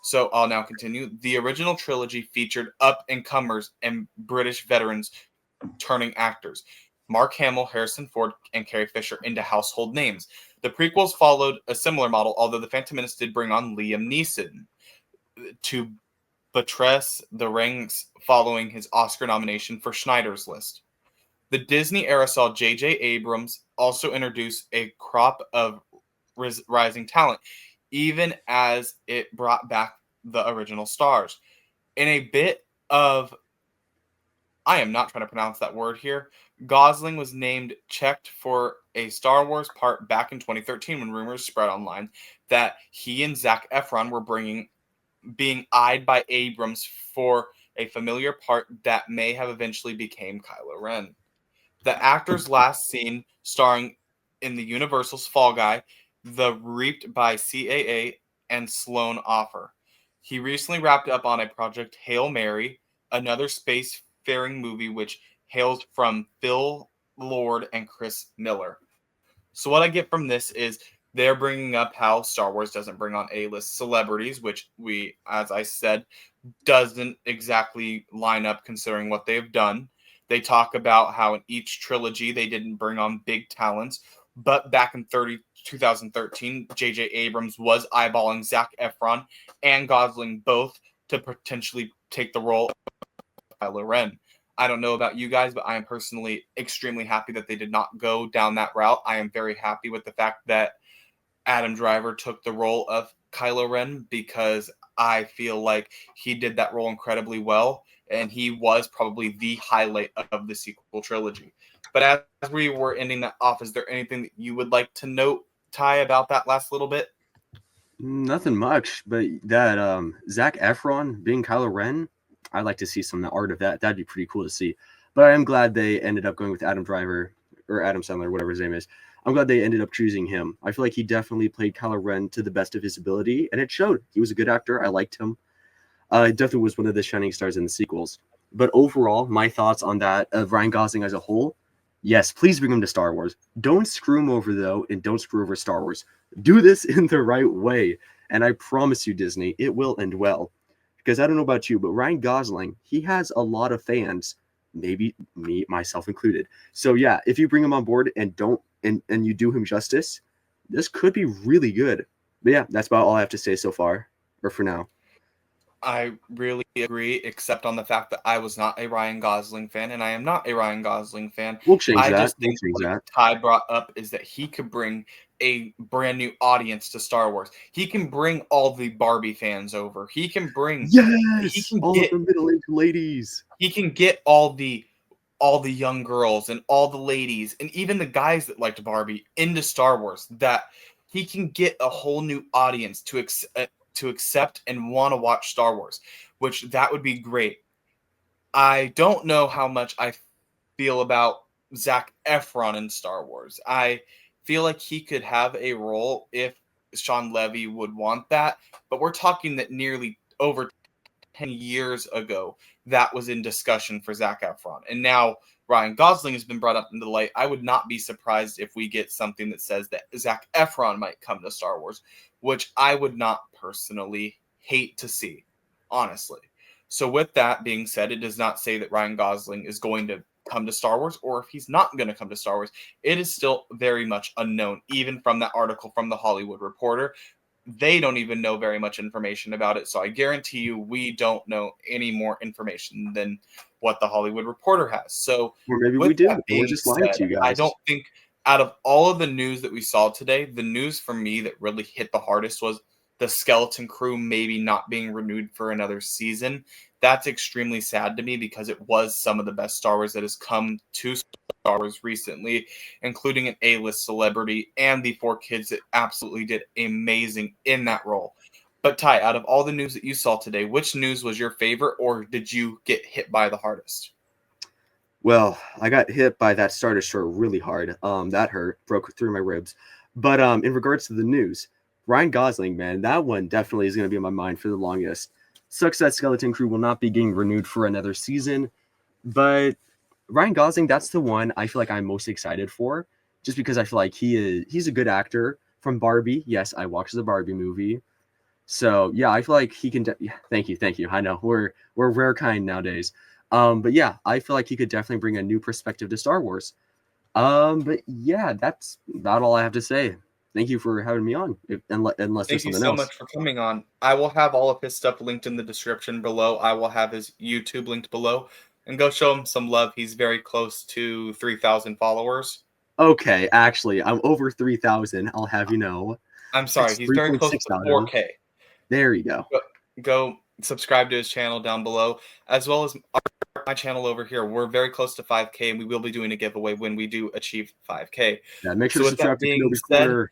So I'll now continue. The original trilogy featured up-and-comers and British veterans turning actors. Mark Hamill, Harrison Ford, and Carrie Fisher into household names. The prequels followed a similar model, although The Phantom Menace did bring on Liam Neeson to buttress the ranks following his Oscar nomination for Schindler's List. The Disney era saw J.J. Abrams also introduce a crop of rising talent, even as it brought back the original stars. In a bit of, I am not trying to pronounce that word here, Gosling was named checked for a Star Wars part back in 2013 when rumors spread online that he and Zac Efron were being eyed by Abrams for a familiar part that may have eventually became Kylo Ren. The actor's last scene starring in the Universal's Fall Guy, the reaped by CAA and Sloan offer. He recently wrapped up on a project Hail Mary, another spacefaring movie which hails from Phil Lord and Chris Miller. So what I get from this is they're bringing up how Star Wars doesn't bring on A-list celebrities, which we, as I said, doesn't exactly line up considering what they've done. They talk about how in each trilogy they didn't bring on big talents, but back in 2013, J.J. Abrams was eyeballing Zac Efron and Gosling both to potentially take the role of Kylo Ren. I don't know about you guys, but I am personally extremely happy that they did not go down that route. I am very happy with the fact that Adam Driver took the role of Kylo Ren because I feel like he did that role incredibly well, and he was probably the highlight of the sequel trilogy. But as we were ending that off, is there anything that you would like to note, Ty, about that last little bit? Nothing much, but that Zac Efron being Kylo Ren, I'd like to see some art of that. That'd be pretty cool to see. But I am glad they ended up going with Adam Driver or Adam Sandler, whatever his name is. I'm glad they ended up choosing him. I feel like he definitely played Kylo Ren to the best of his ability, and it showed. He was a good actor. I liked him. It definitely was one of the shining stars in the sequels. But overall, my thoughts on that of Ryan Gosling as a whole, yes, please bring him to Star Wars. Don't screw him over, though, and don't screw over Star Wars. Do this in the right way, and I promise you, Disney, it will end well. Because I don't know about you, but Ryan Gosling, he has a lot of fans, maybe me, myself included. So yeah, if you bring him on board and don't and you do him justice, this could be really good. But yeah, that's about all I have to say so far, or for now. I really agree, except on the fact that I was not a Ryan Gosling fan, and I am not a Ryan Gosling fan. We'll change I that. just We'll think change what that. Ty brought up is that he could bring a brand new audience to Star Wars. He can bring all the Barbie fans over. He Yes, can all of get the middle-aged ladies. he can get all the young girls and all the ladies and even the guys that liked Barbie into Star Wars. That he can get a whole new audience to accept and want to watch Star Wars, which that would be great. I don't know how much I feel about Zac Efron in Star Wars. I feel like he could have a role if Sean Levy would want that, but we're talking that nearly over 10 years ago that was in discussion for Zac Efron. And now Ryan Gosling has been brought up into the light. I would not be surprised if we get something that says that Zac Efron might come to Star Wars, which I would not personally hate to see, honestly. So with that being said, it does not say that Ryan Gosling is going to come to Star Wars or if he's not going to come to Star Wars. It is still very much unknown, even from that article from the Hollywood Reporter. They don't even know very much information about it. So I guarantee you we don't know any more information than what the Hollywood Reporter has. So Or maybe with we do, that and we're being just lying said, to you I guys. don't think out of all of the news that we saw today, the news for me that really hit the hardest was the Skeleton Crew maybe not being renewed for another season. That's extremely sad to me because it was some of the best Star Wars that has come to Star Wars recently, including an A-list celebrity and the four kids that absolutely did amazing in that role. But Ty, out of all the news that you saw today, which news was your favorite, or did you get hit by the hardest? Well, I got hit by that Star Destroyer really hard. That hurt, broke through my ribs. But in regards to the news, Ryan Gosling, man, that one definitely is going to be in my mind for the longest. Sucks that Skeleton Crew will not be getting renewed for another season, but Ryan Gosling, that's the one I feel like I'm most excited for, just because I feel like he's a good actor from Barbie. Yes, I watched the Barbie movie. So yeah, I feel like he can. Yeah, thank you. I know we're rare kind nowadays. But yeah, I feel like he could definitely bring a new perspective to Star Wars. But yeah, that's about all I have to say. Thank you for having me on. Unless there's Thank you something so else. much for coming on. I will have all of his stuff linked in the description below. I will have his YouTube linked below. And go show him some love. He's very close to 3,000 followers. Okay, actually, I'm over 3,000. I'll have you know. I'm sorry, he's very close 3.6 to out of. 4K. There you go. Go subscribe to his channel down below, as well as my channel over here. We're very close to 5K, and we will be doing a giveaway when we do achieve 5K. Yeah, make sure So to with that subscribe to being Kenobi said, Corner.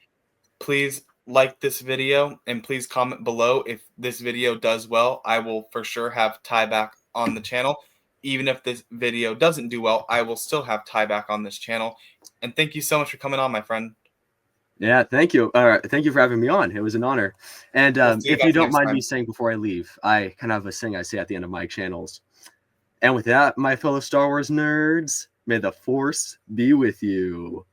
please like this video and please comment below. If this video does well, I will for sure have Ty back on the channel. Even if this video doesn't do well, I will still have Ty back on this channel. And thank you so much for coming on, my friend. Yeah, thank you. Thank you for having me on. It was an honor. And We'll see you if you guys don't next mind time. me saying before I leave, I kind of have a thing I say at the end of my channels. And with that, my fellow Star Wars nerds, may the Force be with you.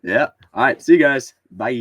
Yeah. All right. See you guys. Bye.